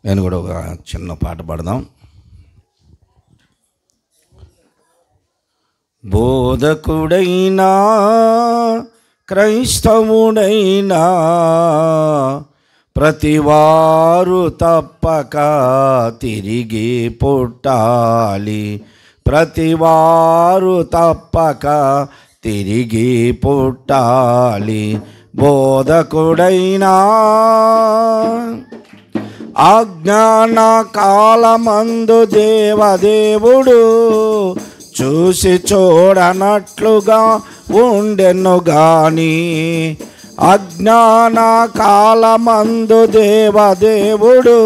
నేను కూడా ఒక చిన్న పాట పాడదాం. బోధకుడైనా క్రైస్తవుడైనా ప్రతివారు తప్పక తిరిగి పుట్టాలి. ప్రతివారు తప్పక తిరిగి పుట్టాలి. బోధకుడైనా అజ్ఞాన కాలమందు దేవదేవుడు చూసి చూడనట్లుగా ఉండెను గాని, అజ్ఞాన కాలమందు దేవదేవుడు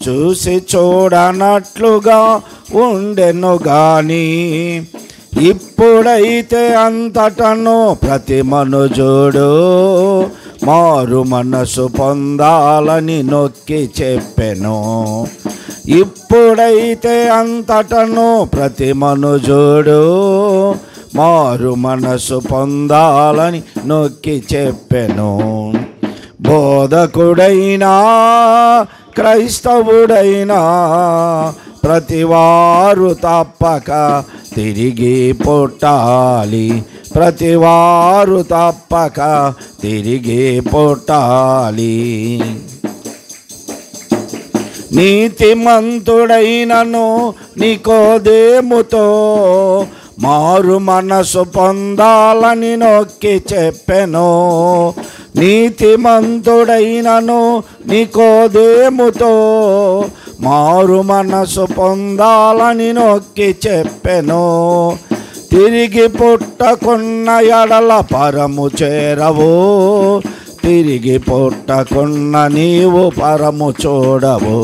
చూసి చూడనట్లుగా ఉండెను గాని, ఇప్పుడైతే అంతటను ప్రతి మనుజుడు మారు మనసు పొందాలని నొక్కి చెప్పెను. ఇప్పుడైతే అంతటను ప్రతి మనుజుడు మారు మనసు పొందాలని నొక్కి చెప్పెను. బోధకుడైనా క్రైస్తవుడైనా ప్రతివారు తప్పక తిరిగి పుట్టాలి. ప్రతివారు తప్పక తిరిగి పుట్టాలి. నీతిమంతుడైనను నికోదేముతో మారు మనసు పొందాలని నొక్కి చెప్పెను. నీతిమంతుడైనను నికోదేముతో మారు మనసు పొందాలని నొక్కి చెప్పెను. తిరిగి పుట్టకున్న ఎడల పరము చేరవు. తిరిగి పుట్టకున్న నీవు పరము చూడవు.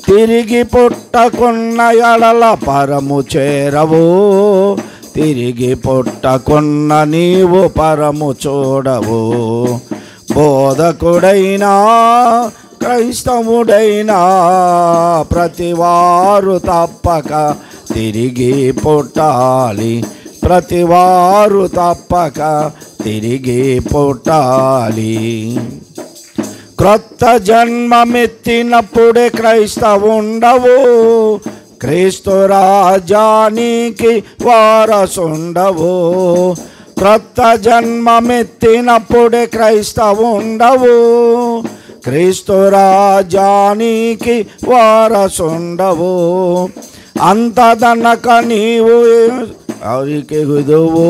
తిరిగి పుట్టకున్న ఎడల పరము చేరవు. తిరిగి పుట్టకున్న నీవు పరము చూడవు. బోధకుడైనా క్రైస్తవుడైనా ప్రతివారు తప్పక తిరిగి పుట్టాలి. ప్రతివారు తప్పక తిరిగి పుట్టాలి. క్రొత్త జన్మమెత్తినప్పుడే క్రైస్తవుండవు. క్రీస్తు రాజానికి వారసుండవు. క్రొత్త జన్మమెత్తినప్పుడే క్రైస్తవుండవు. క్రీస్తు రాజానికి వారసుండవు. అంతదనక నీవు అరికెగుదువు.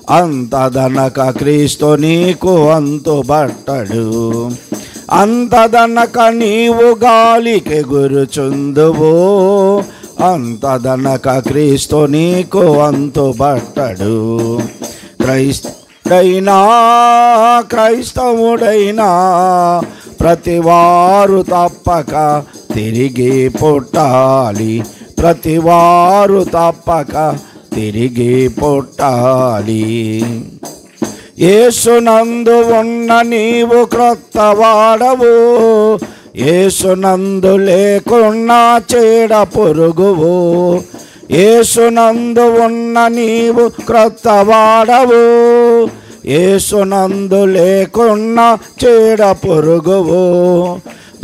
అంతదనక క్రీస్తు నీకు అంతుబట్టడు. అంతదనక నీవు గాలికి గురుచుందువు. అంతదనక క్రీస్తు నీకు అంతుబట్టడు. క్రైస్తవుడైనా ప్రతివారు తప్పక తిరిగి పుట్టాలి. ప్రతివారు తప్పక తిరిగి పుట్టాలి. యేసునందు ఉన్న నీవు క్రొత్త వాడవు. యేసునందు లేకున్నా చీడ పురుగువు. యేసునందు ఉన్న నీవు క్రొత్త వాడవు. యేసునందు లేకున్నా చీడ పురుగువు.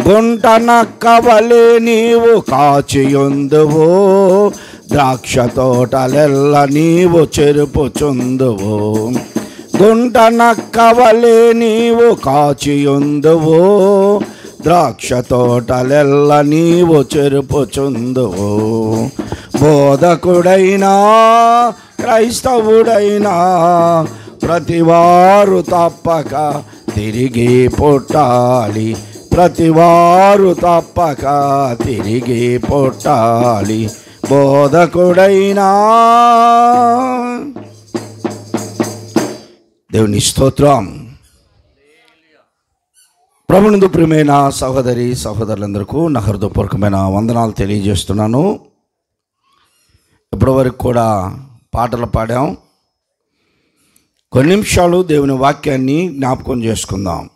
గుంట నక్క వలె నీవు కాచియుందువు. ద్రాక్ష తోటలెల్ల నీవు చెరుపుచుందువు. గుంట నక్క వలె నీవు కాచియుందువు. ద్రాక్ష తోటలెల్ల నీవు చెరుపుచుందువు. బోధకుడైనా క్రైస్తవుడైనా ప్రతివారు తప్పక తిరిగి పుట్టాలి. ప్రతివారు తప్పక తిరిగి పుట్టాలి. బోధకుడైనా. దేవుని స్తోత్రం. ప్రభునందు ప్రియమైన సహోదరి సహోదరులందరికీ నా హృదయపూర్వకమైన వందనాలు తెలియజేస్తున్నాను. ఇప్పటివరకు కూడా పాటలు పాడాం. కొన్ని నిమిషాలు దేవుని వాక్యాన్ని జ్ఞాపకం చేసుకుందాం.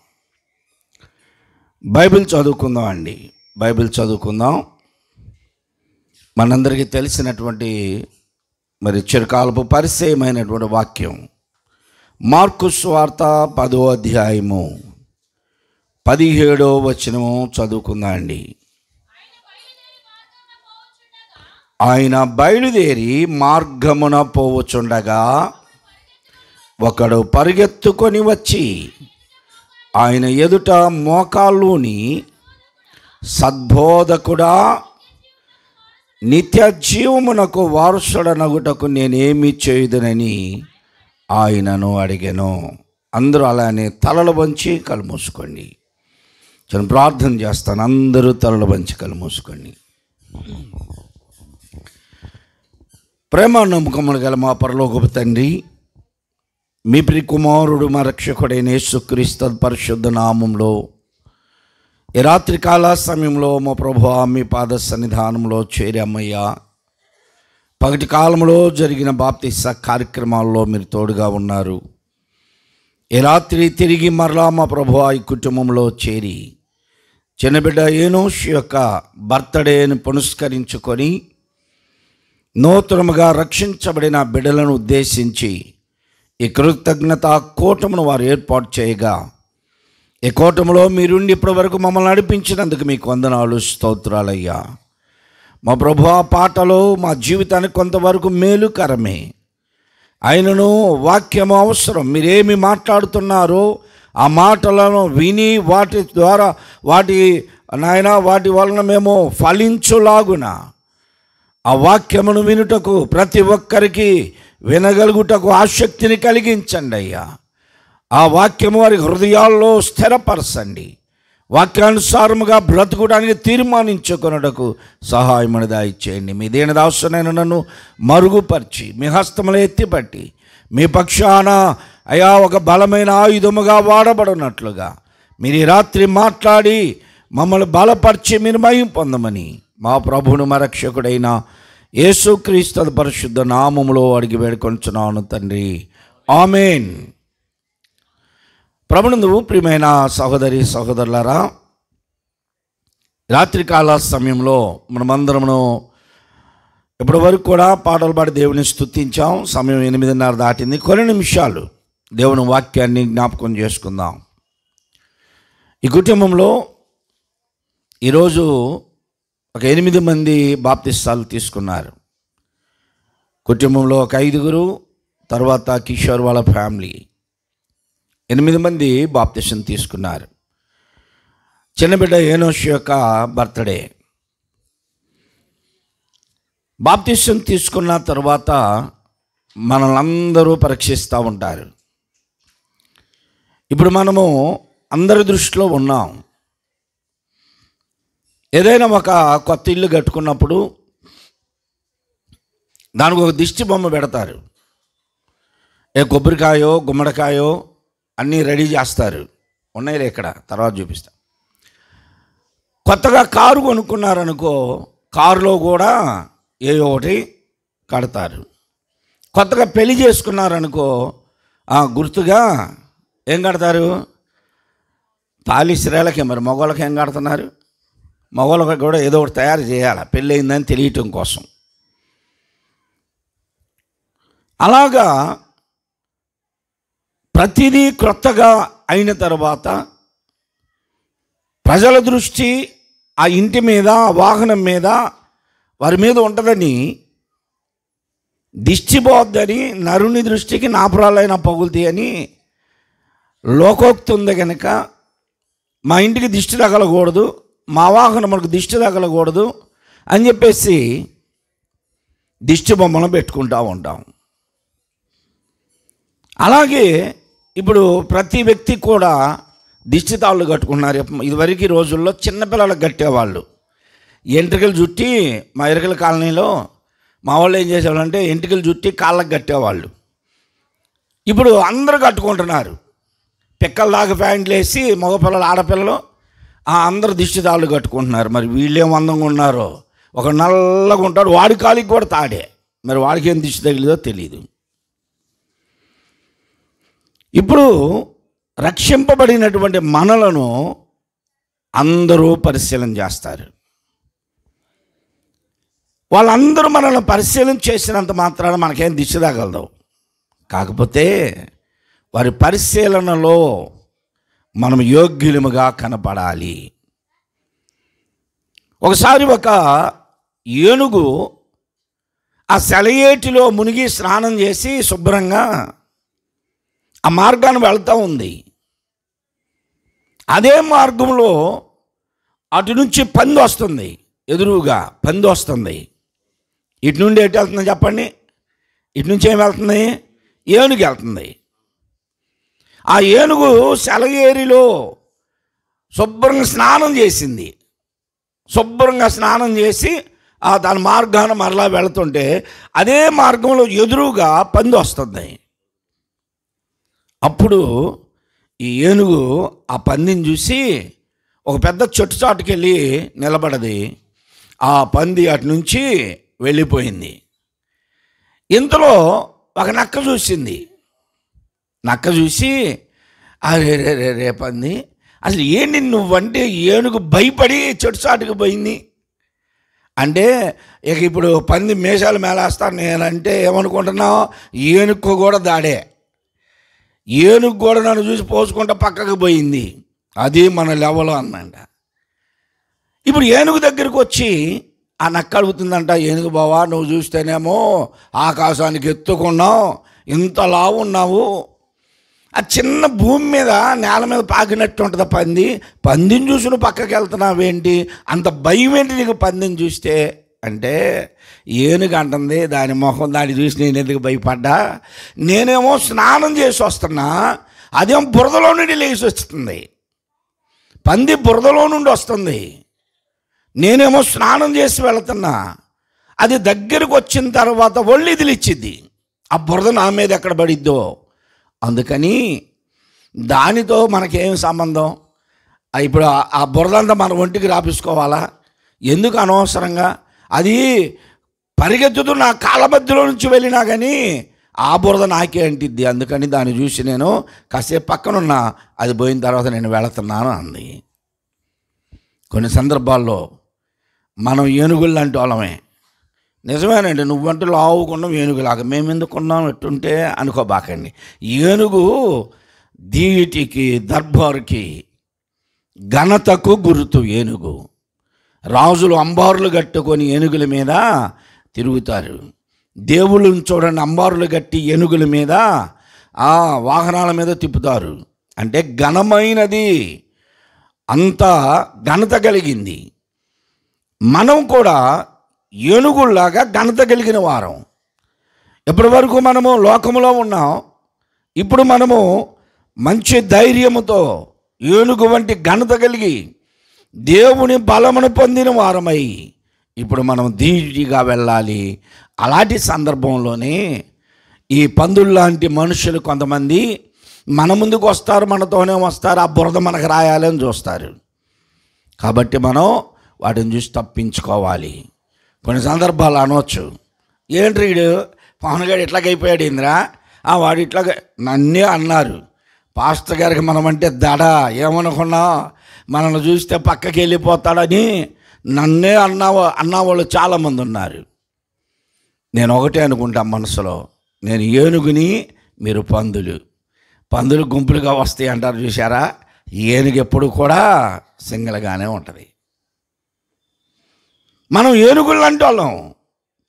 బైబిల్ చదువుకుందాం అండి. బైబిల్ చదువుకుందాం. మనందరికీ తెలిసినటువంటి మరి చిరకాలపు పరిచయమైనటువంటి వాక్యం మార్కు సువార్త 10వ అధ్యాయము 17వ వచనం చదువుకుందా అండి. ఆయన బయలుదేరి మార్గమున పోవచుండగా ఒకడు పరిగెత్తుకొని వచ్చి ఆయన ఎదుట మోకాళ్ళూని, సద్బోధకుడా, నిత్య జీవమునకు వారసుడనగుటకు నేనేమి చేయుదునని ఆయనను అడిగాను. అందరూ అలానే తలలు వంచి కళ్ళు మూసుకోండి. నేను ప్రార్థన చేస్తాను. అందరూ తలలు వంచి కళ్ళు మూసుకోండి. ప్రేమ నమ్మకములు గల మా పరలోకపు తండ్రి, మీ ప్రియ కుమారుడు మా రక్షకుడైన యేసుక్రీస్తు పరిశుద్ధ నామంలో ఈ రాత్రికాల సమయంలో మా ప్రభువా మీ పాద సన్నిధానంలో చేరామయ్యా. పగటి కాలంలో జరిగిన బాప్తిస కార్యక్రమాల్లో మీరు తోడుగా ఉన్నారు. ఈ రాత్రి తిరిగి మరలా మా ప్రభువా ఈ కుటుంబంలో చేరి చిన్నబిడ్డ ఏనోష్ యొక్క బర్త్డేని పునస్కరించుకొని నూతనముగా రక్షించబడిన బిడ్డలను ఉద్దేశించి ఈ కృతజ్ఞత కూటమును వారు ఏర్పాటు చేయగా, ఈ కూటములో మీరుండి ఇప్పటి వరకు మమ్మల్ని నడిపించినందుకు మీకు వందనాలు, స్తోత్రాలయ్యా. మా ప్రభువా పాటలో మా జీవితానికి కొంతవరకు మేలుకరమే అయినను వాక్యము అవసరం. మీరేమి మాట్లాడుతున్నారో ఆ మాటలను విని వాటి ద్వారా వాటి వలన మేము ఫలించులాగున ఆ వాక్యమును వినుటకు ప్రతి ఒక్కరికి వినగలుగుటకు ఆసక్తిని కలిగించండి అయ్యా. ఆ వాక్యము వారి హృదయాల్లో స్థిరపరచండి. వాక్యానుసారముగా బ్రతుకుడానికి తీర్మానించుకొనుటకు సహాయమును దయచేయండి. మీ దేని దాసునైన నన్ను మరుగుపరిచి మీ హస్తములు ఎత్తిపట్టి మీ పక్షాన అయా ఒక బలమైన ఆయుధముగా వాడబడినట్లుగా మీరు ఈ రాత్రి మాట్లాడి మమ్మల్ని బలపరిచి మీరు మహిమ పొందమని మా ప్రభువును మా రక్షకుడైన యేసుక్రీస్తు పరిశుద్ధ నామములో అడిగి వేడుకొంచున్నాను తండ్రి, ఆమేన్. ప్రభునందు ప్రియమైన సహోదరి సహోదరులారా, రాత్రికాల సమయంలో మనమందరము ఇప్పటి వరకు కూడా పాటలు పాడి దేవుని స్తుతించాం. సమయం 8:30 దాటింది. కొన్ని నిమిషాలు దేవుని వాక్యాన్ని జ్ఞాపకం చేసుకుందాం. ఈ కుటుంబంలో ఈరోజు ఒక 8 మంది బాప్తిస్తాలు తీసుకున్నారు. కుటుంబంలో ఒక 5గురు, తర్వాత కిషోర్ వాళ్ళ ఫ్యామిలీ 8 మంది బాప్తిసం తీసుకున్నారు. చిన్నబిడ్డ ఏనోష్ యొక్క బర్త్డే. బాప్తిసం తీసుకున్న తర్వాత మనల్ని అందరూ పరీక్షిస్తూ ఉంటారు. ఇప్పుడు మనము అందరి దృష్టిలో ఉన్నాం. ఏదైనా ఒక కొత్త ఇల్లు కట్టుకున్నప్పుడు దానికి ఒక దిష్టి బొమ్మ పెడతారు. కొబ్బరికాయో గుమ్మడికాయో అన్నీ రెడీ చేస్తారు. ఉన్నాయిలే ఇక్కడ, తర్వాత చూపిస్తా. కొత్తగా కారు కొనుక్కున్నారనుకో, కారులో కూడా ఏదో ఒకటి కడతారు. కొత్తగా పెళ్లి చేసుకున్నారనుకో, గుర్తుగా ఏం కడతారు? తాళి స్త్రీలకి. మరి మగవాళ్ళకి ఏం కడుతున్నారు? మగవాళ్ళకి కూడా ఏదో ఒకటి తయారు చేయాలి పెళ్ళి అయిందని తెలియటం కోసం. అలాగా ప్రతిదీ క్రొత్తగా అయిన తర్వాత ప్రజల దృష్టి ఆ ఇంటి మీద, ఆ వాహనం మీద, వారి మీద ఉంటుందని, దిష్టి పోద్దని, నరుని దృష్టికి నాపురాలైన పగులుతాయి అని లోకోక్తి ఉంది కనుక మా ఇంటికి దిష్టి తగలకూడదు, మా వాహనం మనకు దిష్టి తగలకూడదు అని చెప్పేసి దిష్టి బొమ్మను పెట్టుకుంటూ ఉంటాం. అలాగే ఇప్పుడు ప్రతి వ్యక్తి కూడా దిష్టి తాళ్ళు కట్టుకున్నారు. ఇదివరకు రోజుల్లో చిన్నపిల్లలకు కట్టేవాళ్ళు. ఎంట్రుకలు చుట్టి, మా ఎరుకల కాలనీలో మా వాళ్ళు ఏం చేసేవాళ్ళంటే ఎంట్రుకలు చుట్టి కాళ్ళకు కట్టేవాళ్ళు. ఇప్పుడు అందరూ కట్టుకుంటున్నారు. పిక్కల దాకా ప్యాంట్లు వేసి మగపిల్లలు, ఆడపిల్లలు అందరూ దిష్టి తాళ్ళు కట్టుకుంటున్నారు. మరి వీళ్ళేం అందంగా ఉన్నారో. ఒక నల్లగా ఉంటాడు, వాడి కాలికి కూడా తాడే. మరి వాడికి ఏం దిష్టి తగిలిదో తెలియదు. ఇప్పుడు రక్షింపబడినటువంటి మనలను అందరూ పరిశీలన చేస్తారు. వాళ్ళందరూ మనల్ని పరిశీలన చేసినంత మాత్రాన మనకేం దిష్టి తగలదు. కాకపోతే వారి పరిశీలనలో మనం యోగ్యులముగా కనపడాలి. ఒకసారి ఒక ఏనుగు ఆ సెలయేటిలో మునిగి స్నానం చేసి శుభ్రంగా ఆ మార్గాన్ని వెళ్తూ ఉంది. అదే మార్గంలో అటు నుంచి పంది వస్తుంది, ఎదురుగా పంది వస్తుంది. ఇటు నుండి ఎటు వెళ్తుంది చెప్పండి? ఇటు నుంచి ఏం వెళ్తుంది? ఏనుగు వెళ్తుంది. ఆ ఏనుగు సెలయేరిలో శుభ్రంగా స్నానం చేసింది. శుభ్రంగా స్నానం చేసి దాని మార్గాన మరలా వెళుతుంటే అదే మార్గంలో ఎదురుగా పంది వస్తుంది. అప్పుడు ఈ ఏనుగు ఆ పందిని చూసి ఒక పెద్ద చెట్టు చాటుకి వెళ్ళి నిలబడది. ఆ పంది అటు నుంచి వెళ్ళిపోయింది. ఇంతలో ఒక నక్క చూసింది. నక్క చూసి అరే రే రే రే పంది, అసలు ఏంటి నువ్వంటే ఏనుగు భయపడి చెట్టు చాటుకు పోయింది అంటే, ఇక ఇప్పుడు పంది మేషాలు మేలేస్తాను నేనంటే ఏమనుకుంటున్నావు? ఏనుగు కూడా దాడే. ఏనుగు కూడా నన్ను చూసి పోసుకుంటా పక్కకు పోయింది. అది మన లెవెల్ అన్నమాట. ఇప్పుడు ఏనుగు దగ్గరికి వచ్చి ఆ నక్క అడుగుతుందంట, ఏనుగు బావా నువ్వు చూస్తేనేమో ఆకాశానికి ఎత్తుకున్నావు, ఇంత లావు ఉన్నావు, ఆ చిన్న భూమి మీద నేల మీద పాకినట్టు ఉంటుంది పంది, పందిని చూసి నువ్వు పక్కకి వెళ్తున్నావేంటి, అంత భయం ఏంటి నీకు పందిని చూస్తే అంటే, ఏనుగు అంటుంది దాని మొహం దాన్ని చూసి నేను ఎందుకు భయపడ్డా, నేనేమో స్నానం చేసి వస్తున్నా, అదేమో బురదలో నుండి లేచి వస్తుంది. పంది బురదలో నుండి వస్తుంది, నేనేమో స్నానం చేసి వెళుతున్నా. అది దగ్గరకు వచ్చిన తర్వాత ఒళ్ళు ఇదిలిచ్చిద్ది, ఆ బురద నా మీద ఎక్కడ పడిద్దో. అందుకని దానితో మనకేం సంబంధం? ఇప్పుడు ఆ బురదంతా మన ఒంటికి రాపించుకోవాలా? ఎందుకు అనవసరంగా? అది పరిగెత్తుతూ నా కాళ్ళ మధ్యలో నుంచి వెళ్ళినా కానీ ఆ బురద నాకే అంటిద్ది. అందుకని దాన్ని చూసి నేను కాసేపు పక్కనున్నా, అది పోయిన తర్వాత నేను వెళుతున్నాను అంది. కొన్ని సందర్భాల్లో మనం ఏనుగులు లాంటి వాళ్ళమే. నిజమేనండి, నువ్వంటూ లావుకున్నాం ఏనుగులాగా, మేము ఎందుకున్నాం ఎట్టుంటే అనుకోబాకండి. ఏనుగు ధీటికి దర్బారుకి ఘనతకు గుర్తు. ఏనుగు రాజులు అంబారులు కట్టుకొని ఏనుగుల మీద తిరుగుతారు. దేవుళ్ళని చూడండి, అంబారులు కట్టి ఏనుగుల మీద వాహనాల మీద తిప్పుతారు. అంటే ఘనమైనది, అంత ఘనత కలిగింది. మనం కూడా ఏనుగుల్లాగా ఘనత కలిగిన వారం. ఇప్పటి వరకు మనము లోకములో ఉన్నాం, ఇప్పుడు మనము మంచి ధైర్యముతో ఏనుగు వంటి ఘనత కలిగి దేవుని బలమును పొందిన వారమై ఇప్పుడు మనం ధీటుగా వెళ్ళాలి. అలాంటి సందర్భంలోనే ఈ పందుల్లాంటి మనుషులు కొంతమంది మన ముందుకు వస్తారు, మనతోనే వస్తారు, ఆ బురద మనకు రాయాలని చూస్తారు. కాబట్టి మనం వాటిని చూసి తప్పించుకోవాలి. కొన్ని సందర్భాలు అనవచ్చు, ఏంటి వీడు పవన్ గారు ఇట్లాగైపోయాడు ఇంద్రా, వాడు ఇట్లాగ నన్నే అన్నారు. పాస్టర్ గారికి మనం అంటే దడ, ఏమనుకున్నా మనల్ని చూస్తే పక్కకి వెళ్ళిపోతాడని నన్నే అన్నవాళ్ళు చాలామంది ఉన్నారు. నేను ఒకటే అనుకుంటా మనసులో, నేను ఏనుగుని, మీరు పందులు గుంపులుగా వస్తాయి అంటారు చూసారా, ఏనుగు ఎప్పుడు కూడా సింగిల్గానే ఉంటుంది. మనం ఏనుగులు అంటే వాళ్ళం,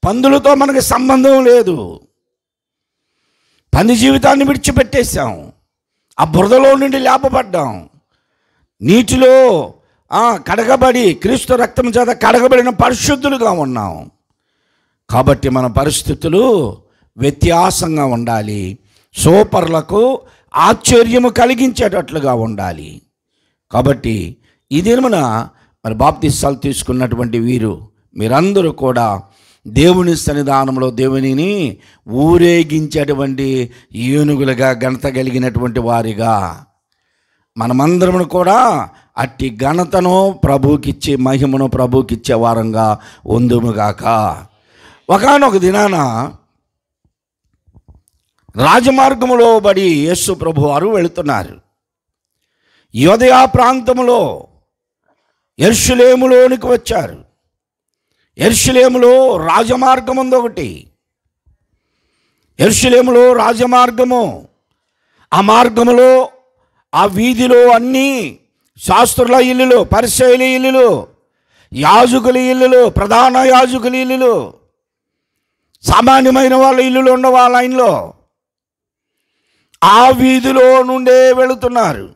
పందులతో మనకి సంబంధం లేదు. పంది జీవితాన్ని విడిచిపెట్టేశాం, ఆ బురదలో నుండి లేపబడ్డాం, నీటిలో కడగబడి క్రీస్తు రక్తం చేత కడగబడిన పరిశుద్ధులుగా ఉన్నాం. కాబట్టి మన పరిస్థితులు వ్యత్యాసంగా ఉండాలి, సూపర్లకు ఆశ్చర్యము కలిగించేటట్లుగా ఉండాలి. కాబట్టి ఈ దినమున మరి బాప్తిసాలు తీసుకున్నటువంటి వీరు మీరందరూ కూడా దేవుని సన్నిధానంలో దేవునిని ఊరేగించేటువంటి ఏనుగులుగా ఘనత కలిగినటువంటి వారిగా మనమందరము కూడా అట్టి ఘనతను ప్రభువుకిచ్చే, మహిమను ప్రభువుకిచ్చే వారంగా ఉందుముగాక. ఒకానొక దినాన రాజమార్గములో బడి యేసు ప్రభు వారు వెళుతున్నారు. యూదయ ప్రాంతములో యెరూషలేములోనికి వచ్చారు. యెరూషలేములో రాజమార్గం ఉంది ఒకటి. యెరూషలేములో రాజమార్గము, ఆ మార్గములో ఆ వీధిలో అన్నీ శాస్త్రుల ఇల్లులు, పరిసయ్యుల ఇల్లులు, యాజకుల ఇల్లులు, ప్రధాన యాజకుల ఇల్లులు, సామాన్యమైన వాళ్ళ ఇల్లులు ఉన్న వాళ్ళ లైన్లో ఆ వీధిలో నుండే వెళుతున్నారు.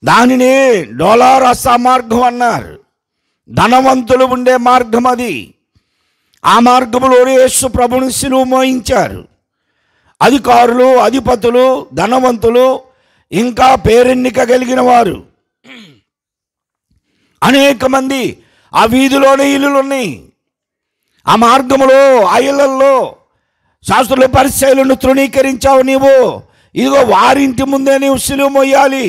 దానిని డోలారస మార్గం అన్నారు. ధనవంతులు ఉండే మార్గం అది. ఆ మార్గంలోనే యేసు ప్రభుని సిలువ మోయించారు. అధికారులు, అధిపతులు, ధనవంతులు, ఇంకా పేరెన్నిక కలిగిన వారు అనేక మంది ఆ వీధిలోనే ఇల్లులు ఉన్నాయి. ఆ మార్గంలో, ఆ ఇళ్లలో శాస్త్రుల పరిచయాలను తృణీకరించావు నీవు. ఇదిగో వారింటి ముందే నీవు సిలువ మోయాలి.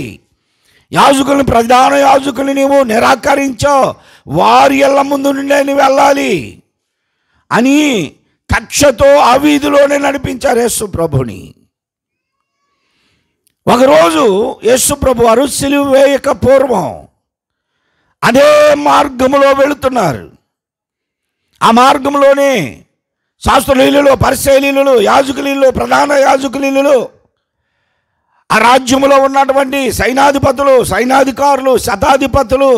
యాజకులను, ప్రధాన యాజకులు నీవు నిరాకరించావు. వారి ఇళ్ల ముందు నుండే నీవు వెళ్ళాలి అని కక్షతో ఆ వీధిలోనే నడిపించారు యేసు ప్రభుని. ఒకరోజు యేసు ప్రభు వారు సిలువ వేయక పూర్వం అదే మార్గంలో వెళుతున్నారు. ఆ మార్గంలోనే శాస్త్రుల ఇల్లులు, పరిసయ్యుల ఇల్లులు, యాజకుల ఇల్లు, ప్రధాన యాజకుల ఇల్లులు, ఆ రాజ్యంలో ఉన్నటువంటి సైనాధిపతులు, సైనాధికారులు, శతాధిపతులు,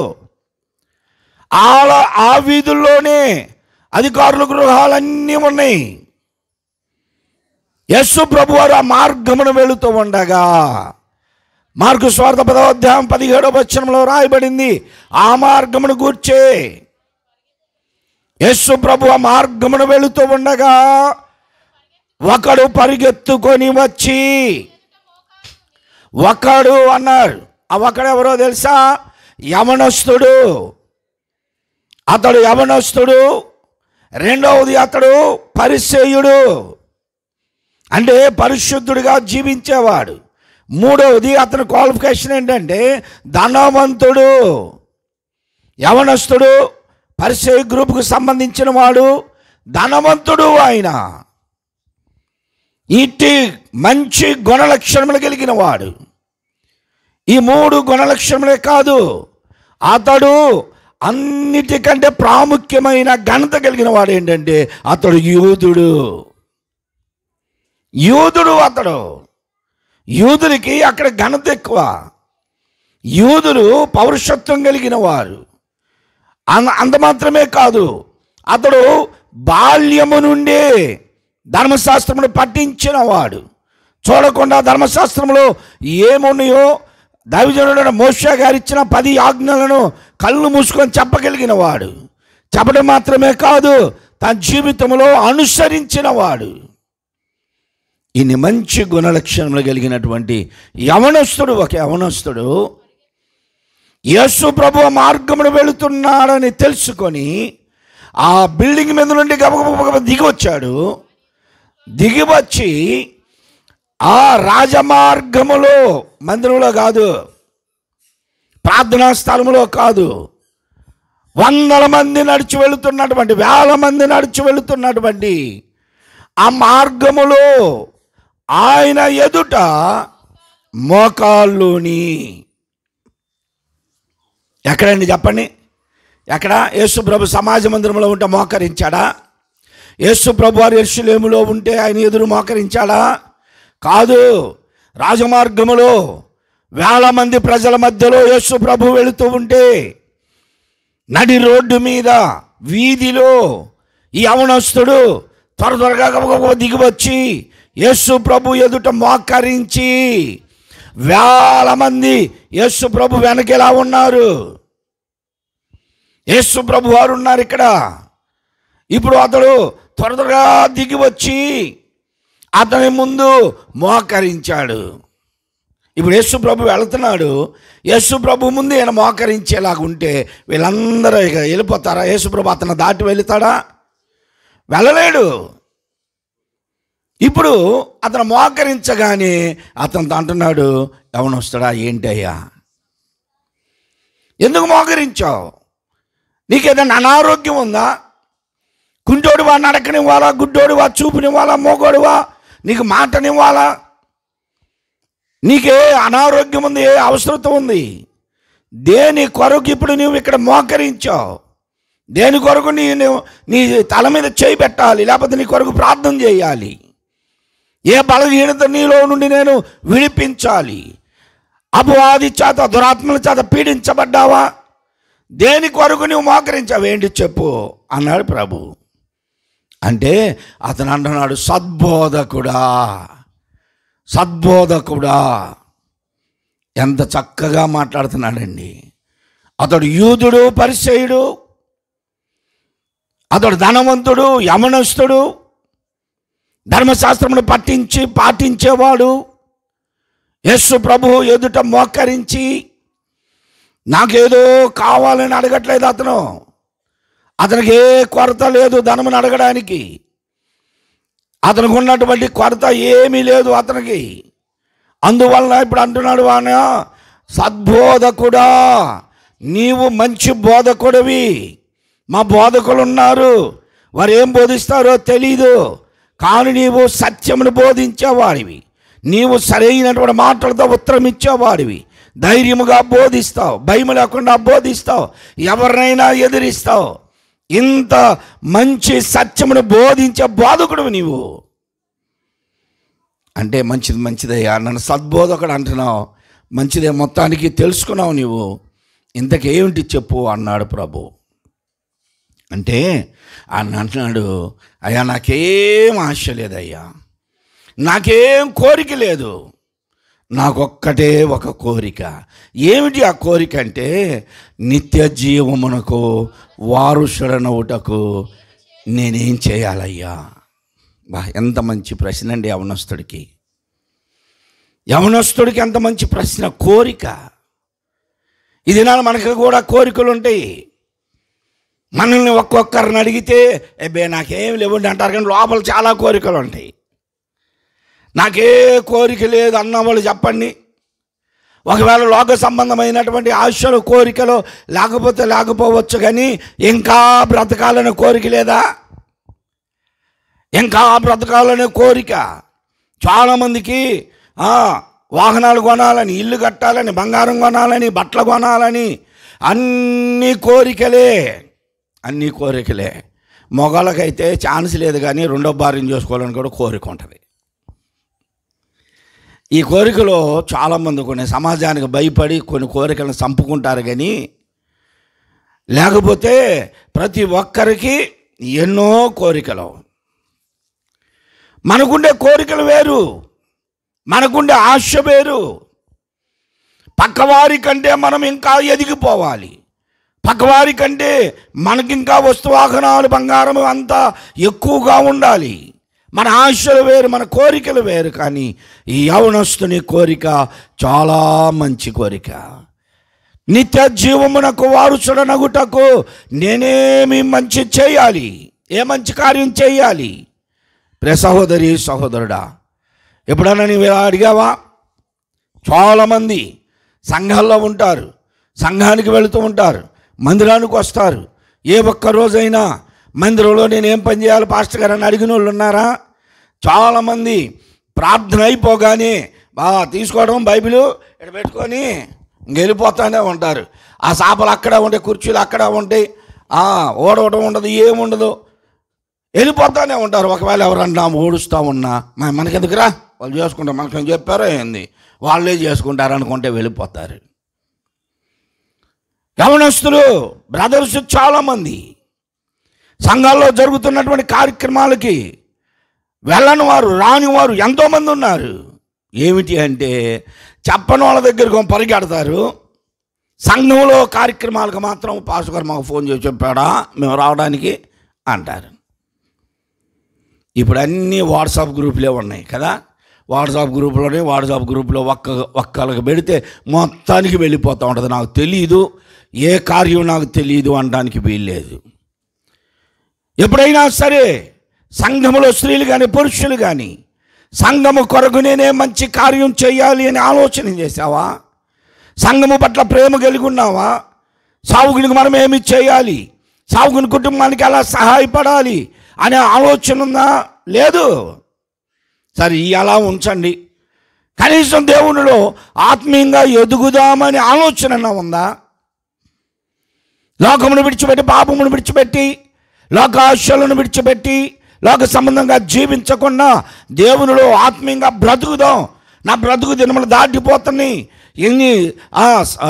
ఆ వీధుల్లోనే అధికారుల గృహాలన్నీ ఉన్నాయి. యేసు ప్రభు వారు ఆ మార్గమును వెళుతూ ఉండగా, మార్కు సువార్త 10వ అధ్యాయం 17వ వచనంలో రాయబడింది, ఆ మార్గమును గూర్చే యేసు ప్రభు ఆ మార్గమును వెళుతూ ఉండగా ఒకడు పరిగెత్తుకొని వచ్చి, ఒకడు అన్నారు. ఆ ఒకడు ఎవరో తెలుసా? యవనస్తుడు. అతడు యవనస్తుడు. రెండవది అతడు పరిసయ్యుడు, అంటే పరిశుద్ధుడిగా జీవించేవాడు. మూడవది అతని క్వాలిఫికేషన్ ఏంటంటే ధనవంతుడు. యవనస్తుడు, పరిసయ్య గ్రూపుకు సంబంధించిన వాడు, ధనవంతుడు. ఆయన ఇట్టి మంచి గుణలక్షణములు కలిగిన వాడు. ఈ 3 గుణలక్షణములే కాదు, అతడు అన్నిటికంటే ప్రాముఖ్యమైన ఘనత కలిగిన వాడు ఏంటంటే అతడు యూదుడు. అతడు యూదులకి అక్కడ ఘనత ఎక్కువ. యూదులు పౌరుషత్వం కలిగిన వారు. అంత మాత్రమే కాదు, అతడు బాల్యము నుండే ధర్మశాస్త్రమును పఠించిన వాడు. చూడకుండా ధర్మశాస్త్రంలో ఏమున్నాయో దైవజనుడైన మోషే గారు ఇచ్చిన 10 ఆజ్ఞలను కళ్ళు మూసుకొని చెప్పగలిగిన వాడు. చెప్పడం మాత్రమే కాదు, తన జీవితంలో అనుసరించిన వాడు. ఇన్ని మంచి గుణలక్షణములు కలిగినటువంటి ఒక యవనస్తుడు యేసు ప్రభు మార్గమును వెళుతున్నాడని తెలుసుకొని ఆ బిల్డింగ్ మీద నుండి గబగబ దిగివచ్చాడు. దిగివచ్చి ఆ రాజమార్గములో, మందిరంలో కాదు, ప్రార్థనా స్థలములో కాదు, వందల మంది నడిచి వెళుతున్నటువంటి, వేల మంది నడిచి వెళుతున్నటువంటి ఆ మార్గములో ఆయన ఎదుట మోకాళ్ళుని. ఎక్కడండి చెప్పండి? ఎక్కడ? యేసు ప్రభు సమాజ మందిరంలో ఉంటే మోకరించాడా? యేసు ప్రభు వారు యెరూషలేములో ఉంటే ఆయన ఎదురు మోకరించాడా? కాదు. రాజమార్గములో వేల మంది ప్రజల మధ్యలో యేసు ప్రభు వెళుతూ ఉంటే నడి రోడ్డు మీద వీధిలో ఈ యవనస్తుడు త్వరగా దిగివచ్చి యేసు ప్రభు ఎదుట మోకరించి, వేల మంది యేసు ప్రభు వెనకెలా ఉన్నారు. యేసు ప్రభు వారు ఉన్నారు ఇక్కడ. ఇప్పుడు అతడు త్వరగా దిగి వచ్చి అతని ముందు మోకరించాడు. ఇప్పుడు యేసు ప్రభు వెళుతున్నాడు. యేసు ప్రభు ముందు ఈయన మోకరించేలాగా ఉంటే వీళ్ళందరూ ఇక వెళ్ళిపోతారా? యేసు ప్రభు అతను దాటి వెళుతాడా? వెళ్ళలేడు. ఇప్పుడు అతను మోకరించగానే అతను అంటున్నాడు, యవనస్తుడా, ఏంటయ్యా, ఎందుకు మోకరించావు? నీకేదన్నా అనారోగ్యం ఉందా? కుంటోడివా నడకనివ్వాలా? గుడ్డోడివా చూపునివ్వాలా? మోగోడివా నీకు మాటనివ్వాలా? నీకే అనారోగ్యం ఉంది, ఏ అవసరం ఉంది? దేని కొరకు ఇప్పుడు నువ్వు ఇక్కడ మోకరించావు? దేని కొరకు నీ తల మీద చేయి పెట్టాలి, లేకపోతే నీ కొరకు ప్రార్థన చేయాలి? ఏ బలహీనత నీలో నుండి నేను విడిపించాలి? అపవాది చేత దురాత్మల చేత పీడించబడ్డావా? దేని కొరకు నువ్వు మోకరించావు? ఏంటి చెప్పు అన్నాడు ప్రభు. అంటే అతను అంటున్నాడు, సద్బోధకుడా, సద్బోధకుడా. ఎంత చక్కగా మాట్లాడుతున్నాడండి. అతడు యూదుడు, పరిసయ్యుడు, అతడు ధనవంతుడు, యమనస్తుడు, ధర్మశాస్త్రమును పాటించేవాడు. యేసు ప్రభు ఎదుట మోకరించి నాకేదో కావాలని అడగట్లేదు. అతనికి ఏ కొరత లేదు ధనమును అడగడానికి. అతనికి ఉన్నటువంటి కొరత ఏమీ లేదు అతనికి. అందువలన ఇప్పుడు అంటున్నాడు, వాన సద్బోధకుడా, నీవు మంచి బోధకుడివి. మా బోధకులు ఉన్నారు, వారు ఏం బోధిస్తారో తెలీదు, కానీ నీవు సత్యమును బోధించేవాడివి. నీవు సరైనటువంటి మాటలతో ఉత్తరం ఇచ్చేవాడివి. ధైర్యముగా బోధిస్తావు, భయం లేకుండా బోధిస్తావు, ఎవరినైనా ఎదిరిస్తావు. ఇంత మంచి సత్యమును బోధించే బోధకుడు నీవు అంటే మంచిదయ్యా. నన్ను సద్బోధకుడు అంటున్నావు, మంచిదే, మొత్తానికి తెలుసుకున్నావు నీవు. ఇంతకేమిటి చెప్పు అన్నాడు ప్రభు. అంటే ఆయన అంటున్నాడు, అయ్యా నాకేం ఆశ లేదయ్యా, నాకేం కోరిక లేదు, నాకొక్కటే ఒక కోరిక. ఏమిటి ఆ కోరిక అంటే, నిత్య జీవమునకు వారసుడనవుటకు నేనేం చేయాలయ్యా? ఎంత మంచి ప్రశ్న అండి యవనస్తుడికి ఎంత మంచి ప్రశ్న, కోరిక. ఇది నాడు మనకు కూడా కోరికలు ఉంటాయి. మనల్ని ఒక్కొక్కరిని అడిగితే నాకేం లేవండి అంటారు, కానీ లోపల చాలా కోరికలు ఉంటాయి. నాకే కోరిక లేదు అన్నవాళ్ళు చెప్పండి. ఒకవేళ లోక సంబంధమైనటువంటి ఆశలు, కోరికలు లేకపోవచ్చు, కానీ ఇంకా బ్రతకాలనే కోరిక లేదా? ఇంకా బ్రతకాలనే కోరిక చాలామందికి. వాహనాలు కొనాలని, ఇల్లు కట్టాలని, బంగారం కొనాలని, బట్టలు కొనాలని, అన్ని కోరికలే. మగవాళ్ళకైతే ఛాన్స్ లేదు, కానీ రెండో భార్యం చేసుకోవాలని కూడా కోరిక ఉంటుంది. ఈ కోరికలో చాలామంది కొన్ని సమాజానికి భయపడి కొన్ని కోరికలను చంపుకుంటారు. కానీ లేకపోతే ప్రతి ఒక్కరికి ఎన్నో కోరికలు. మనకుండే కోరికలు వేరు, మనకుండే ఆశ వేరు. పక్కవారి కంటే మనం ఇంకా ఎదిగిపోవాలి, పక్కవారి కంటే మనకింకా వస్తువాహనాలు, బంగారం అంతా ఎక్కువగా ఉండాలి. మన ఆశలు వేరు, మన కోరికలు వేరు. కానీ ఈ యవనస్తుని కోరిక చాలా మంచి కోరిక. నిత్య జీవమునకు వారసుడనగుటకు నేనేమి మంచి చేయాలి, ఏ మంచి కార్యం చేయాలి? ప్రియ సహోదరి, సహోదరుడా, ఎప్పుడన్నా నీవు అడిగావా? చాలామంది సంఘాల్లో ఉంటారు, సంఘానికి వెళుతూ ఉంటారు, మందిరానికి వస్తారు. ఏ ఒక్క రోజైనా మందిరంలో నేనేం పని చేయాలి పాస్టర్ గారు అని అడిగిన వాళ్ళు ఉన్నారా? చాలామంది ప్రార్థన అయిపోగానే తీసుకోవడం, బైబిలు ఇక్కడ పెట్టుకొని వెళ్ళిపోతూనే ఉంటారు. ఆ చేపలు అక్కడ ఉంటాయి, కుర్చీలు అక్కడ ఉంటాయి, ఓడవడం ఉండదు, ఏముండదు, వెళ్ళిపోతూనే ఉంటారు. ఒకవేళ ఎవరన్నా ఓడుస్తూ ఉన్నా మనకెందుకురా, వాళ్ళు చేసుకుంటారు, మనకేం చెప్పారో ఏంది, వాళ్ళే చేసుకుంటారు అనుకుంటే వెళ్ళిపోతారు. యవనస్తులు, బ్రదర్స్ చాలామంది సంఘాల్లో జరుగుతున్నటువంటి కార్యక్రమాలకి వెళ్ళని వారు, రాని వారు ఎంతోమంది ఉన్నారు. ఏమిటి అంటే, చెప్పని వాళ్ళ దగ్గరకు పరిగెడతారు. సంఘంలో కార్యక్రమాలకు మాత్రం పాస్టర్ గారు మాకు ఫోన్ చేసి చెప్పాడా మేము రావడానికి అంటారు. ఇప్పుడు అన్నీ వాట్సాప్ గ్రూపులే ఉన్నాయి కదా. వాట్సాప్ గ్రూపులో ఒక్కళ్ళకి పెడితే మొత్తానికి వెళ్ళిపోతూ ఉంటుంది. నాకు తెలీదు, ఏ కార్యం నాకు తెలియదు అనడానికి వీల్లేదు. ఎప్పుడైనా సరే సంఘములో స్త్రీలు కానీ పురుషులు కానీ సంఘము కొరకు నేనే మంచి కార్యం చేయాలి అని ఆలోచన చేసావా? సంఘము పట్ల ప్రేమ కలిగి ఉన్నావా? సావుకునికి మనం ఏమి చేయాలి, సావుకుని కుటుంబానికి ఎలా సహాయపడాలి అనే ఆలోచన ఉందా? లేదు. సరే అలా ఉంచండి, కనీసం దేవునిలో ఆత్మీయంగా ఎదుగుదామనే ఆలోచన ఉందా? లోకమును విడిచిపెట్టి, పాపమును విడిచిపెట్టి, లోక ఆశలను విడిచిపెట్టి, లోక సంబంధంగా జీవించకుండా దేవునిలో ఆత్మీయంగా బ్రతుకుదాం. నా బ్రతుకు దినములు దాటిపోతున్నాయి,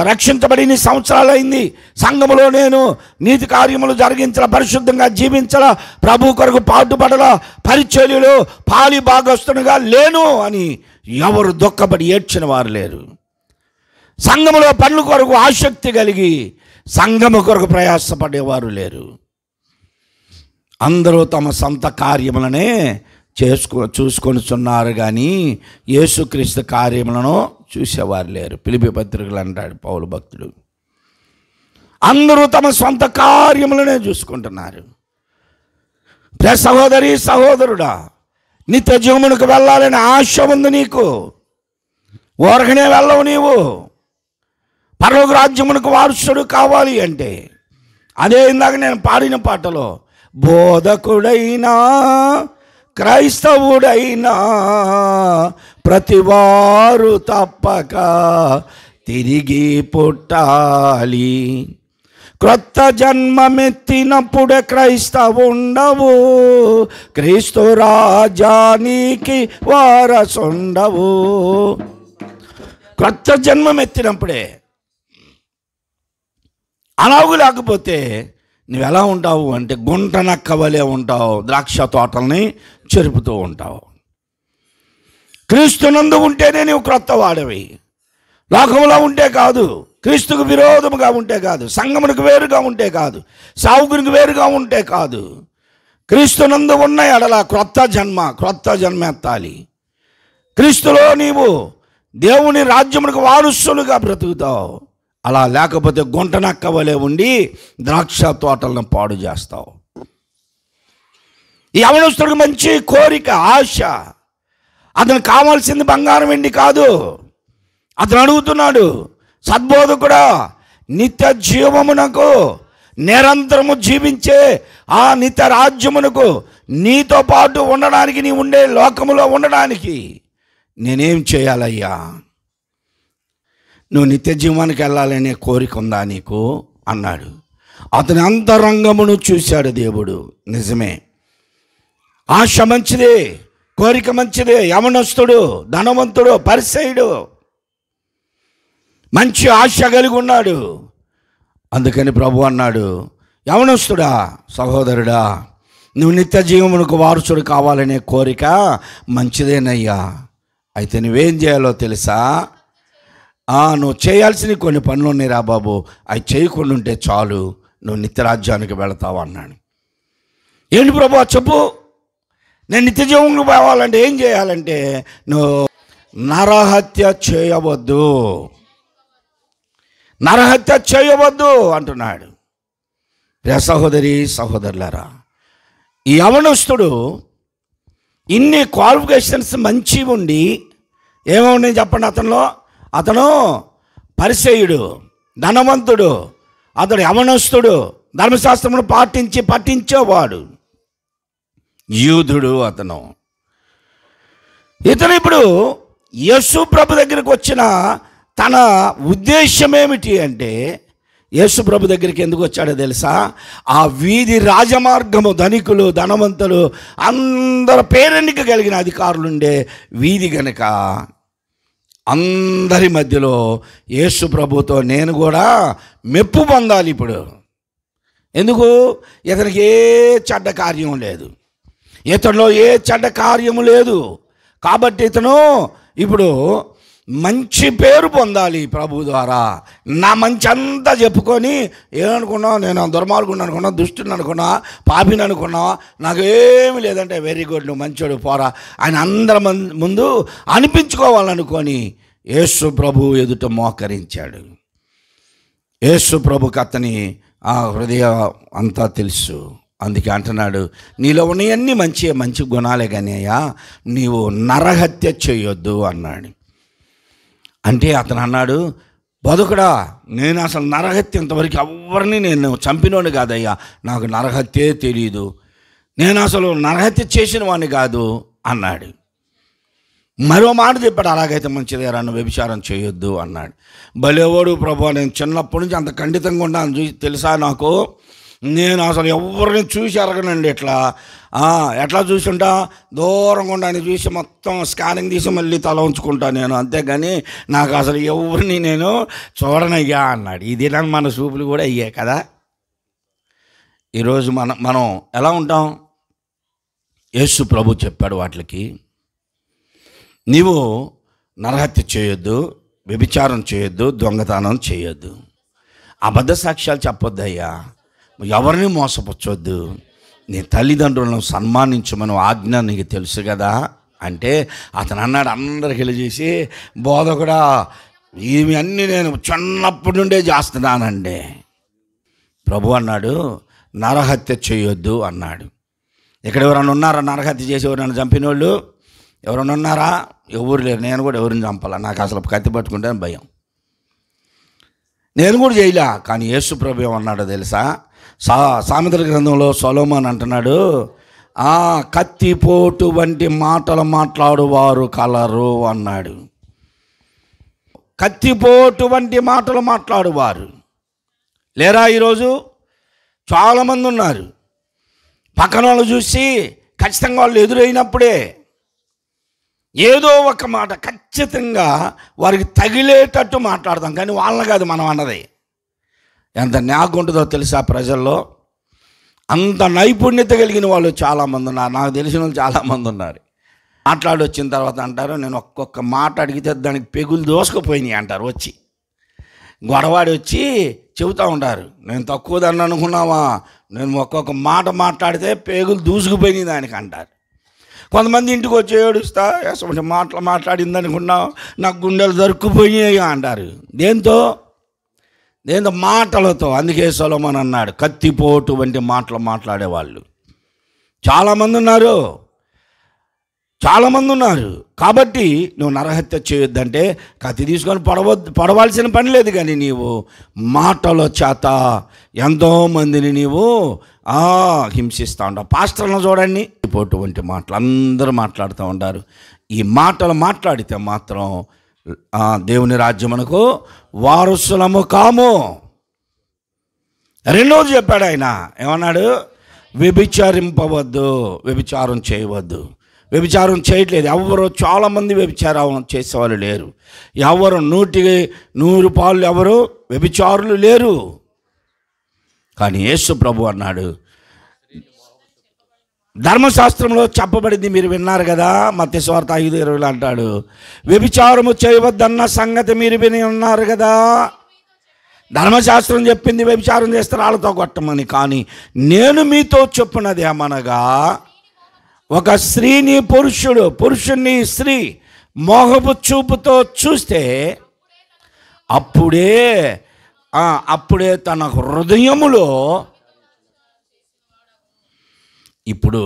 రక్షించబడి ఇన్ని సంవత్సరాలు అయింది, సంఘములో నేను నీతి కార్యములు జరిగించాల, పరిశుద్ధంగా జీవించాల, ప్రభు కొరకు పాటుపడాల, పరిచర్యలో పాలి భాగస్తునిగా లేను అని ఎవరు దుఃఖపడి ఏడ్చిన వారు లేరు. సంఘములో పనుల కొరకు ఆసక్తి కలిగి సంఘము కొరకు ప్రయాసపడేవారు లేరు. అందరూ తమ సొంత కార్యములనే చూసుకొనిచున్నారు కానీ యేసుక్రీస్తు కార్యములను చూసేవారు లేరు. ఫిలిప్పీ పత్రికలు అంటాడు పౌలు భక్తుడు, అందరూ తమ సొంత కార్యములనే చూసుకుంటున్నారు. ప్రియ సహోదరి సహోదరుడా, నిత్య జీవమునకు వెళ్ళాలని ఆశ ఉంది నీకు, ఊరకనే వెళ్ళవు నీవు. పరలోక రాజ్యమునకు వారసుడు కావాలి అంటే అదే ఇందాక నేను పాడిన పాటలో, బోధకుడైనా క్రైస్తవుడైనా ప్రతివారు తప్పక తిరిగి పుట్టాలి. క్రొత్త జన్మమెత్తినప్పుడే క్రైస్తవుండవు, క్రీస్తు రాజానికి వారసుండవు. క్రొత్త జన్మమెత్తినప్పుడే. అలాగూ లేకపోతే నువ్వు ఎలా ఉంటావు అంటే గుంట నక్కవలే ఉంటావు, ద్రాక్ష తోటల్ని చెరుపుతూ ఉంటావు. క్రీస్తునందు ఉంటేనే నీవు క్రొత్త వాడవి, లోకంలో ఉంటే కాదు, క్రీస్తుకు విరోధముగా ఉంటే కాదు, సంఘమునికి వేరుగా ఉంటే కాదు, సావుకునికి వేరుగా ఉంటే కాదు. క్రీస్తునందు ఉన్న ఎడల క్రొత్త జన్మ ఎత్తాలి. క్రీస్తులో నీవు దేవుని రాజ్యమునికి వారసులుగా బ్రతుకుతావు. అలా లేకపోతే గుంట నక్క వలె ఉండి ద్రాక్ష తోటలను పాడు చేస్తావు. ఈ యవనస్తుడికి మంచి కోరిక, ఆశ. అతను కావాల్సింది బంగారం వెండి కాదు. అతను అడుగుతున్నాడు, సద్బోధకుడా, నిత్య జీవమునకు నిరంతరము జీవించే ఆ నిత్య రాజ్యమునకు నీతో పాటు ఉండడానికి, నీ ఉండే లోకములో ఉండడానికి నేనేం చేయాలయ్యా? నువ్వు నిత్య జీవానికి వెళ్ళాలనే కోరిక ఉందా నీకు అన్నాడు. అతని అంతరంగమును చూశాడు దేవుడు. నిజమే, ఆశ మంచిదే, కోరిక మంచిదే. యవనస్తుడు, ధనవంతుడు, పరిసయుడు మంచి ఆశ కలిగి ఉన్నాడు. అందుకని ప్రభు అన్నాడు, యవనస్తుడా, సహోదరుడా, నువ్వు నిత్య జీవమునకు వారసుడు కావాలనే కోరిక మంచిదేనయ్యా. అయితే నువ్వేం చేయాలో తెలుసా? నువ్వు చేయాల్సిన కొన్ని పనులు ఉన్నాయి రా బాబు, అవి చేయకుండా ఉంటే చాలు, నువ్వు నిత్యరాజ్యానికి వెళతావు అన్నాడు. ఏంటి ప్రభు చెప్పు? నేను నిత్య జీవంలో పోవాలంటే ఏం చేయాలంటే, నువ్వు నరహత్య చేయవద్దు, నరహత్య చేయవద్దు అంటున్నాడు. సహోదరి సహోదరులారా, ఈ యవనస్తుడు ఇన్ని క్వాలిఫికేషన్స్ మంచి ఉండి ఏమవునాయి చెప్పండి? అతను పరిసయుడు, ధనవంతుడు, అతడు యవనస్తుడు, ధర్మశాస్త్రమును పఠించేవాడు, యూదుడు. ఇతను ఇప్పుడు యేసు ప్రభు దగ్గరికి వచ్చిన తన ఉద్దేశం ఏమిటి అంటే, యేసు ప్రభు దగ్గరికి ఎందుకు వచ్చాడో తెలుసా? ఆ వీధి రాజమార్గము, ధనికులు, ధనవంతులు అందరు పేరెన్నిక కలిగిన అధికారులు ఉండే వీధి గనుక అందరి మధ్యలో యేసు ప్రభుతో నేను కూడా మెప్పు పొందాలి. ఇప్పుడు ఎందుకు? ఇతనికి ఏ చెడ్డ కార్యం లేదు, ఇతనిలో ఏ చెడ్డ కార్యము లేదు. కాబట్టి ఇతను ఇప్పుడు మంచి పేరు పొందాలి ప్రభు ద్వారా. నా మంచి అంతా చెప్పుకొని ఏమనుకున్నా, నేను దుర్మార్గుని అనుకున్నా, దుష్టుని అనుకున్నా, పాపిని అనుకున్నా, నాకేమి లేదంటే వెరీ గుడ్, నువ్వు మంచోడు పోరా ఆయన అందరి ముందు అనిపించుకోవాలనుకొని యేసు ప్రభు ఎదుట మోకరించాడు. యేసు ప్రభుకి అతని ఆ హృదయం అంతా తెలుసు. అందుకే అంటున్నాడు, నీలో ఉన్నవన్నీ మంచి గుణాలే కానీ అయ్యా, నీవు నరహత్య చేయొద్దు అన్నాడు. అంటే అతను అన్నాడు, బతుకుడా, నేను అసలు నరహత్య ఇంతవరకు ఎవరిని నేను చంపినోని కాదయ్యా, నాకు నరహత్యే తెలియదు, నేను అసలు నరహత్య చేసిన వాడిని కాదు అన్నాడు. మరో మాట చెప్పాడు, అలాగైతే మంచిదేరా, నువ్వు వ్యభిచారం చేయొద్దు అన్నాడు. భలేవాడు ప్రభు, నేను చిన్నప్పటి నుంచి అంత ఖండితంగా ఉన్నాను తెలుసా నాకు, నేను అసలు ఎవరిని చూసి ఎరగనండి, ఇట్లా ఎట్లా చూసుంటా, దూరంగా ఉండాలని చూసి మొత్తం స్కానింగ్ తీసి మళ్ళీ తల ఉంచుకుంటాను నేను, అంతేగాని నాకు అసలు ఎవరిని నేను చూడనయ్యా అన్నాడు. ఈ దినాన్ని మన చూపులు కూడా అయ్యాయి కదా. ఈరోజు మనం ఎలా ఉంటాం? యేసు ప్రభు చెప్పాడు వాటికి, నీవు నరహత్య చేయొద్దు, వ్యభిచారం చేయొద్దు, దొంగతనం చేయొద్దు, అబద్ధ సాక్ష్యాలు చెప్పొద్దయ్యా, ఎవరిని మోసపుచ్చొద్దు, నీ తల్లిదండ్రులను సన్మానించమని ఆజ్ఞ నీకు తెలుసు కదా అంటే, అతను అన్నాడు, అందరికి వెళ్ళి బోధకుడా ఇవి అన్నీ నేను చిన్నప్పటి నుండే చేస్తున్నానండి. ప్రభు అన్నాడు, నరహత్య చేయొద్దు అన్నాడు. ఇక్కడ ఎవరైనా ఉన్నారా నరహత్య చేసి ఎవరైనా చంపిన వాళ్ళు? ఎవరైనా ఉన్నారా? ఎవరు లేరు. నేను కూడా ఎవరిని చంపాలా, నాకు అసలు కత్తి పట్టుకుంటే భయం, నేను కూడా చేయలే. కానీ యేసు ప్రభు ఏమన్నాడో తెలుసా? సామెతల గ్రంథంలో సొలొమోను అంటున్నాడు, కత్తిపోటు వంటి మాటలు మాట్లాడువారు కలరు అన్నాడు. కత్తిపోటు వంటి మాటలు మాట్లాడువారు లేరా? ఈరోజు చాలామంది ఉన్నారు. పక్కన వాళ్ళు చూసి ఖచ్చితంగా వాళ్ళు ఎదురైనప్పుడే ఏదో ఒక మాట ఖచ్చితంగా వారికి తగిలేటట్టు మాట్లాడతాం, కానీ వాళ్ళని కాదు మనం అన్నది. ఎంత న్యాయం ఉంటుందో తెలుసా? ప్రజల్లో అంత నైపుణ్యత కలిగిన వాళ్ళు చాలామంది ఉన్నారు. నాకు తెలిసిన వాళ్ళు చాలామంది ఉన్నారు. మాట్లాడి వచ్చిన తర్వాత అంటారు, నేను ఒక్కొక్క మాట అడిగితే దానికి పెగులు దోసుకుపోయినాయి అంటారు. వచ్చి గొడవాడి వచ్చి చెబుతూ ఉంటారు, నేను తక్కువ దాన్ని అనుకున్నావా, నేను ఒక్కొక్క మాట మాట్లాడితే పేగులు దూసుకుపోయినాయి దానికి అంటారు. కొంతమంది ఇంటికి వచ్చి ఏడుస్తా, అసలు మాటలు మాట్లాడింది అనుకున్నావు, నాకు గుండెలు దొరుకుపోయాయి అంటారు. దేంతో మాటలతో. అందుకే సొలొమోను అన్నాడు, కత్తిపోటు వంటి మాటలు మాట్లాడేవాళ్ళు చాలామంది ఉన్నారు. కాబట్టి నువ్వు నరహత్య చేయొద్దంటే కత్తి తీసుకొని పడవలసిన పని లేదు, కానీ నీవు మాటల చేత ఎంతోమందిని నీవు హింసిస్తూ ఉంటావు. పాస్టర్లను చూడండి, పోటు వంటి మాటలు అందరూ మాట్లాడుతూ ఉంటారు. ఈ మాటలు మాట్లాడితే మాత్రం దేవుని రాజ్యమునకు వారసులము కాము. రెండోది చెప్పాడు ఆయన, ఏమన్నాడు? వ్యభిచారింపవద్దు, వ్యభిచారం చేయవద్దు. వ్యభిచారం చేయట్లేదు ఎవరు, చాలామంది వ్యభిచారం చేసేవాళ్ళు లేరు. ఎవరు 100% ఎవరు వ్యభిచారులు లేరు. కానీ యేసు ప్రభు అన్నాడు, ధర్మశాస్త్రంలో చెప్పబడింది మీరు విన్నారు కదా, మత్తయి సువార్త 5:20 అంటాడు, వ్యభిచారము చేయవద్దన్న సంగతి మీరు విని ఉన్నారు కదా. ధర్మశాస్త్రం చెప్పింది వ్యభిచారం చేస్తే రాళ్ళతో కొట్టమని, కానీ నేను మీతో చెప్పున్నది ఏమనగా, ఒక స్త్రీని పురుషుణ్ణి స్త్రీ మోహపు చూపుతో చూస్తే అప్పుడే తన హృదయములో, ఇప్పుడు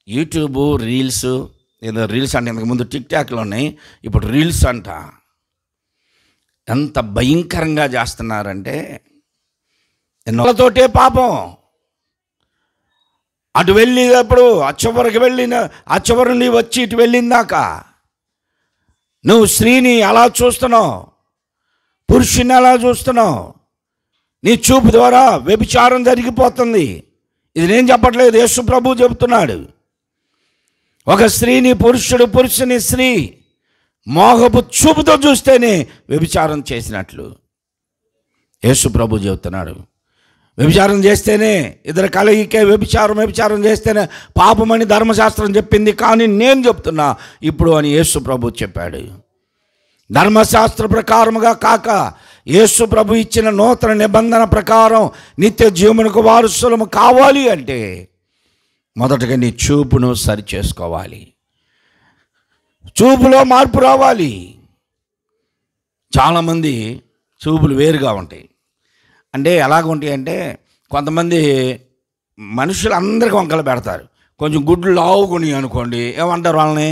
యూట్యూబ్ రీల్స్, ఏదో రీల్స్ అంటే ఇంతకుముందు టిక్టాక్లో ఉన్నాయి, ఇప్పుడు రీల్స్ అంట. ఎంత భయంకరంగా చేస్తున్నారంటే, ఎన్నోతోటే పాపం. అటు వెళ్ళేటప్పుడు ఆ చివరి నుండి వచ్చి ఇటు వెళ్ళిందాక నువ్వు స్త్రీని అలా చూస్తున్నావు, పురుషుని అలా చూస్తున్నావు, నీ చూపు ద్వారా వ్యభిచారం జరిగిపోతుంది. ఇది నేను చెప్పట్లేదు, యేసు ప్రభు చెబుతున్నాడు. ఒక స్త్రీని పురుషుని స్త్రీ మోహపు చూపుతో చూస్తేనే వ్యభిచారం చేసినట్లు యేసు ప్రభు చెబుతున్నాడు. వ్యభిచారం చేస్తేనే ఇద్దరు కలయికే వ్యభిచారం చేస్తేనే పాపమని ధర్మశాస్త్రం చెప్పింది, కానీ నేను చెప్తున్నా ఇప్పుడు అని యేసు ప్రభు చెప్పాడు. ధర్మశాస్త్ర ప్రకారముగా కాక యేసు ప్రభు ఇచ్చిన నూతన నిబంధన ప్రకారం నిత్య జీవమునకు వారసులము కావాలి అంటే మొదటగా నీ చూపును సరి చేసుకోవాలి, చూపులో మార్పు రావాలి. చాలామంది చూపులు వేరుగా ఉంటాయి. అంటే ఎలాగుంటాయి అంటే, కొంతమంది మనుషులు అందరికీ వంకలు పెడతారు. కొంచెం గుడ్లు లావుకొని అనుకోండి, ఏమంటారు వాళ్ళని?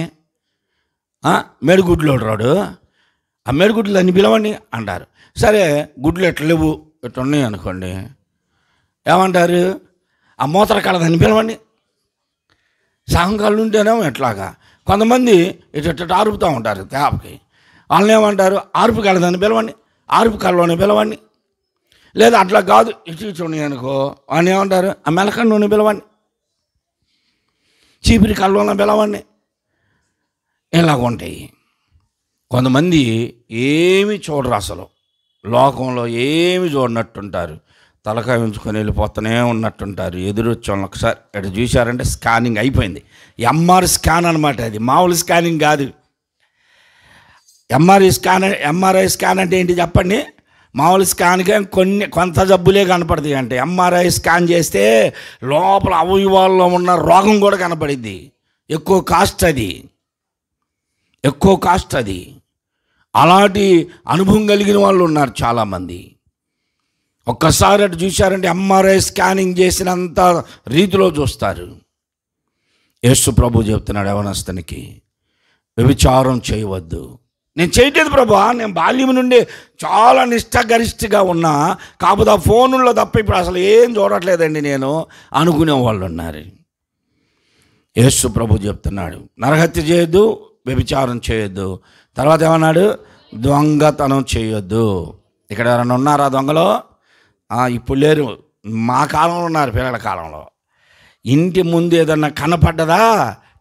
మేడిగుడ్లు రాడు, ఆ మేడిగుడ్లు అన్ని పిలవండి అంటారు. సరే గుడ్లు ఎట్లా లేవు, ఎట్లా ఉన్నాయి అనుకోండి, ఏమంటారు? ఆ మూతర కళదని పిలవండి. సహంకాలు ఉంటేనేమో ఎట్లాగా. కొంతమంది ఇటు ఆరుపుతూ ఉంటారు తేపకి, వాళ్ళని ఏమంటారు? ఆరుపు కళదని పిలవండి, ఆరుపు కళ్ళలోనే పిలవండి. లేదా అట్లా కాదు, ఇటు ఉన్నాయి అనుకో, వాళ్ళని ఏమంటారు? ఆ మెలక నూనె పిలవండి. చీపిరి కళ్ళలో పిలవండి, ఇలాగ ఉంటాయి. కొంతమంది ఏమి చూడరు, అసలు లోకంలో ఏమి చూడనట్టుంటారు, తలకాయ ఉంచుకొని వెళ్ళిపోతూనే ఉన్నట్టుంటారు. ఎదురొచ్చాను ఒకసారి అటు చూశారంటే స్కానింగ్ అయిపోయింది. ఎంఆర్ స్కాన్ అనమాట, అది మామూలు స్కానింగ్ కాదు. ఎంఆర్ఐ స్కాన్ అంటే ఏంటి చెప్పండి? మామూలు స్కాన్కే కొంత జబ్బులే కనపడతాయి. అంటే ఎంఆర్ఐ స్కాన్ చేస్తే లోపల అవయవాల్లో ఉన్న రోగం కూడా కనపడిద్ది. ఎక్కువ కాస్ట్ అది. అలాంటి అనుభవం కలిగిన వాళ్ళు ఉన్నారు చాలామంది. ఒక్కసారి అటు చూశారంటే ఎంఆర్ఐ స్కానింగ్ చేసినంత రీతిలో చూస్తారు. యేసు ప్రభు చెప్తున్నాడు యవనస్తునికి, వ్యభిచారం చేయవద్దు. నేను చేయట్లేదు ప్రభా, నేను బాల్యం నుండి చాలా నిష్ఠగరిష్ఠగా ఉన్నా, కాకపోతే ఆ ఫోనుల్లో తప్ప ఇప్పుడు అసలు ఏం చూడట్లేదండి నేను అనుకునే వాళ్ళు ఉన్నారు. యేసు ప్రభు చెప్తున్నాడు, నరహత్య చేయొద్దు, వ్యభిచారం చేయొద్దు. తర్వాత ఏమన్నాడు? దొంగతనం చేయొద్దు. ఇక్కడ ఎవరైనా ఉన్నారా దొంగలో? ఇప్పుడు లేరు, మా కాలంలో ఉన్నారు, పిల్లల కాలంలో. ఇంటి ముందు ఏదన్నా కనపడ్డదా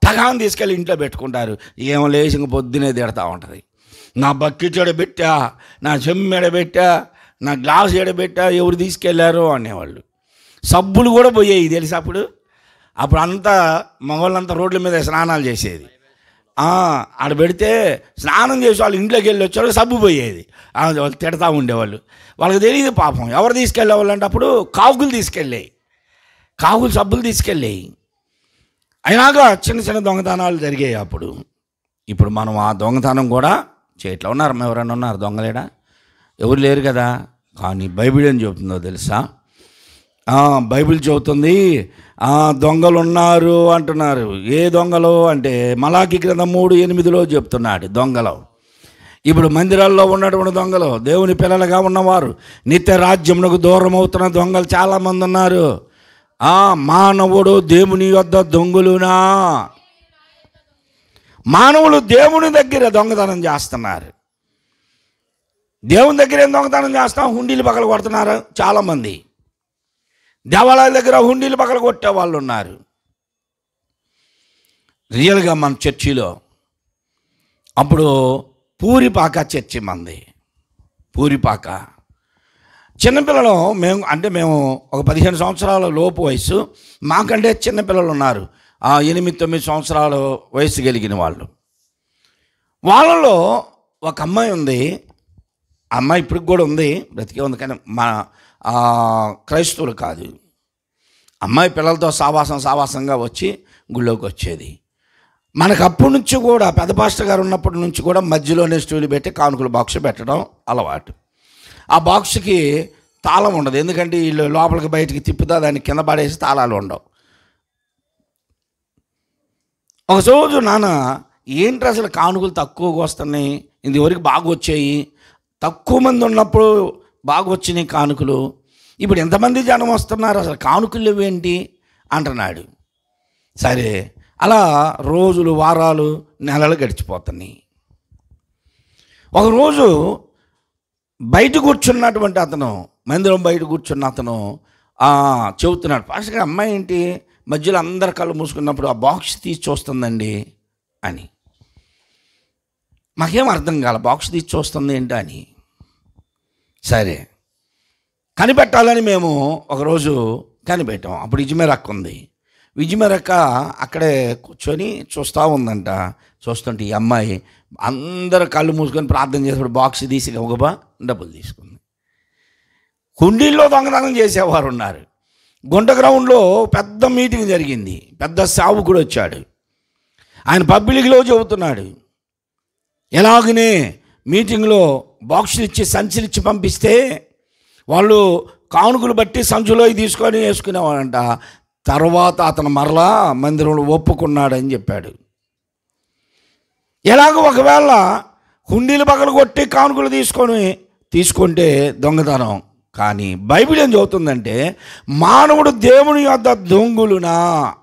టగాన్ తీసుకెళ్ళి ఇంట్లో పెట్టుకుంటారు. ఏమో లేచి ఇంక పొద్దునే తిడతా ఉంటుంది. నా బకెట్ ఎడబెట్టా, నా చెమ్మ ఎడబెట్టా, నా గ్లాస్ ఎడబెట్టా, ఎవరు తీసుకెళ్లారో అనేవాళ్ళు. సబ్బులు కూడా పోయేవి తెలుసు. అప్పుడు అంతా మగవాళ్ళంతా రోడ్ల మీద స్నానాలు చేసేది. ఆడ పెడితే స్నానం చేసి వాళ్ళు ఇంట్లోకి వెళ్ళి వచ్చారు, సబ్బు పోయేది. వాళ్ళు తిడతా ఉండేవాళ్ళు. వాళ్ళకి తెలియదు పాపం ఎవరు తీసుకెళ్ళేవాళ్ళు అంటే అప్పుడు కాకులు సబ్బులు తీసుకెళ్ళాయి. అయినాక చిన్న చిన్న దొంగతనాలు జరిగాయి అప్పుడు. ఇప్పుడు మనం ఆ దొంగతనం కూడా చేయట్లా. ఉన్నారు ఎవరైనా ఉన్నారు దొంగలేడా? ఎవరు లేరు కదా. కానీ బైబిల్ ఏం చెబుతుందో తెలుసా? బైబిల్ చెబుతుంది దొంగలు ఉన్నారు అంటున్నారు. ఏ దొంగలు అంటే మలాకి గ్రంథం 3:8 చెప్తున్నాడు దొంగలు. ఇప్పుడు మందిరాల్లో ఉన్నటువంటి దొంగలు, దేవుని పిల్లలుగా ఉన్నవారు, నిత్య రాజ్యమునకు దూరం అవుతున్న దొంగలు చాలామంది ఉన్నారు. మానవుడు దేవుని యొద్ద దొంగలునా? మానవులు దేవుని దగ్గర దొంగతనం చేస్తున్నారు. దేవుని దగ్గర ఏం దొంగతనం చేస్తాం? హుండీలు పగలు కొడుతున్నారు చాలామంది. దేవాలయాల దగ్గర హుండీలు పగలు కొట్టే వాళ్ళు ఉన్నారు. రియల్గా మన చర్చిలో అప్పుడు పూరిపాక చర్చి మంది. పూరిపాక చిన్నపిల్లలు మేము ఒక 15 సంవత్సరాల లోపు వయసు, మాకంటే చిన్నపిల్లలు ఉన్నారు 8-9 సంవత్సరాల వయసు కలిగిన వాళ్ళు. వాళ్ళలో ఒక అమ్మాయి ఉంది. అమ్మాయి ఇప్పటికి కూడా ఉంది, బ్రతికే ఉంది. కానీ మా క్రైస్తవులు కాదు. అమ్మాయి పిల్లలతో సావాసంగా వచ్చి గుళ్ళోకి వచ్చేది. మనకు అప్పటి నుంచి కూడా పెద్ద పాస్టర్ గారు ఉన్నప్పటి నుంచి కూడా మధ్యలోనే స్టూలు పెట్టి కానుకల బాక్స్ పెట్టడం అలవాటు. ఆ బాక్స్కి తాళం ఉండదు, ఎందుకంటే వీళ్ళు లోపలికి బయటికి తిప్పుతా దాన్ని కింద పడేసి తాళాలు ఉండవు. ఒకరోజు నాన్న ఏంటి అసలు కానుకలు తక్కువగా వస్తున్నాయి, ఇంతవరకు బాగా వచ్చాయి, తక్కువ మంది ఉన్నప్పుడు బాగా వచ్చినాయి కానుకలు, ఇప్పుడు ఎంతమంది జనం వస్తున్నారు, అసలు కానుకలు ఇవేంటి అంటున్నాడు. సరే అలా రోజులు, వారాలు, నెలలు గడిచిపోతున్నాయి. ఒకరోజు బయట కూర్చున్నటువంటి అతను, మందిరం బయట కూర్చున్న అతను చెబుతున్నాడు, పాస్టర్ గారు అమ్మాయి ఏంటి మధ్యలో అందరు కళ్ళు మూసుకున్నప్పుడు ఆ బాక్స్ తీసి చూస్తుందండి అని. మాకేం అర్థం కాల, బాక్స్ తీసి చూస్తుంది ఏంటి అని. సరే కనిపెట్టాలని మేము ఒకరోజు కనిపెట్టాం. అప్పుడు విజయమేరక్క ఉంది. విజయమేరక్క అక్కడే కూర్చొని చూస్తూ ఉందంట. చూస్తుంటే ఈ అమ్మాయి అందరు కళ్ళు మూసుకొని ప్రార్థన చేసేప్పుడు బాక్స్ తీసి గబగబా డబ్బులు తీసుకుంది. హుండీల్లో దొంగతనం చేసేవారు ఉన్నారు. గుంట గ్రౌండ్లో పెద్ద మీటింగ్ జరిగింది. పెద్ద సేవకుడు వచ్చాడు. ఆయన పబ్లిక్లో చెబుతున్నాడు, ఎలాగనే మీటింగ్లో బాక్సులు ఇచ్చి సంచులు ఇచ్చి పంపిస్తే వాళ్ళు కానుకలు బట్టి సంచులో తీసుకొని వేసుకునేవాడంట. తర్వాత అతను మరలా మందిరంలో ఒప్పుకున్నాడని చెప్పాడు. ఎలాగో ఒకవేళ హుండీలు పగలు కొట్టి కానుకలు తీసుకుంటే దొంగతనం. కానీ బైబిల్ ఏం చెబుతుందంటే మానవుడు దేవుని యొద్ద దొంగులునా?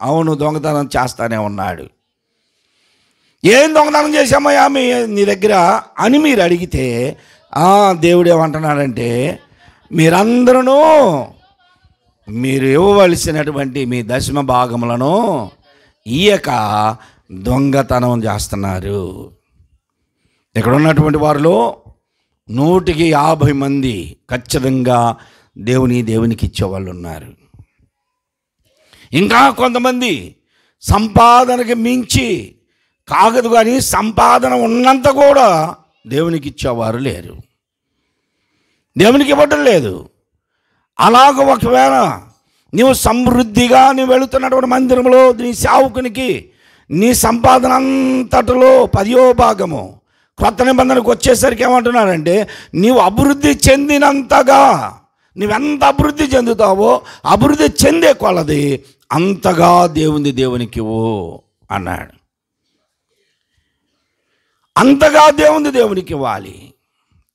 అవును, దొంగతనం చేస్తానే ఉన్నాడు. ఏం దొంగతనం చేశామయ్యా నీ దగ్గర అని మీరు అడిగితే దేవుడు ఏమంటున్నాడంటే మీరు ఇవ్వవలసినటువంటి మీ దశమ భాగములను ఇయ్యక దొంగతనం చేస్తున్నారు. ఇక్కడ ఉన్నటువంటి వారిలో 150 మంది ఖచ్చితంగా దేవునికి ఇచ్చేవాళ్ళు ఉన్నారు. ఇంకా కొంతమంది సంపాదనకి మించి కాగదు కానీ సంపాదన ఉన్నంత కూడా దేవునికి ఇచ్చేవారు లేరు, దేవునికి ఇవ్వటం లేదు. అలాగ ఒకవేళ నీవు సమృద్ధిగా నీవు వెళుతున్నటువంటి మందిరంలో నీ సేవకునికి నీ సంపాదన అంతటిలో 10వ భాగము కొత్త నిబంధనకు వచ్చేసరికి ఏమంటున్నారంటే, నీవు అభివృద్ధి చెందినంతగా, నువ్వెంత అభివృద్ధి చెందుతావో అభివృద్ధి చెందే కొలది అంతగా దేవునికి ఇవ్వు అన్నాడు. అంతగా దేవునికి ఇవ్వాలి.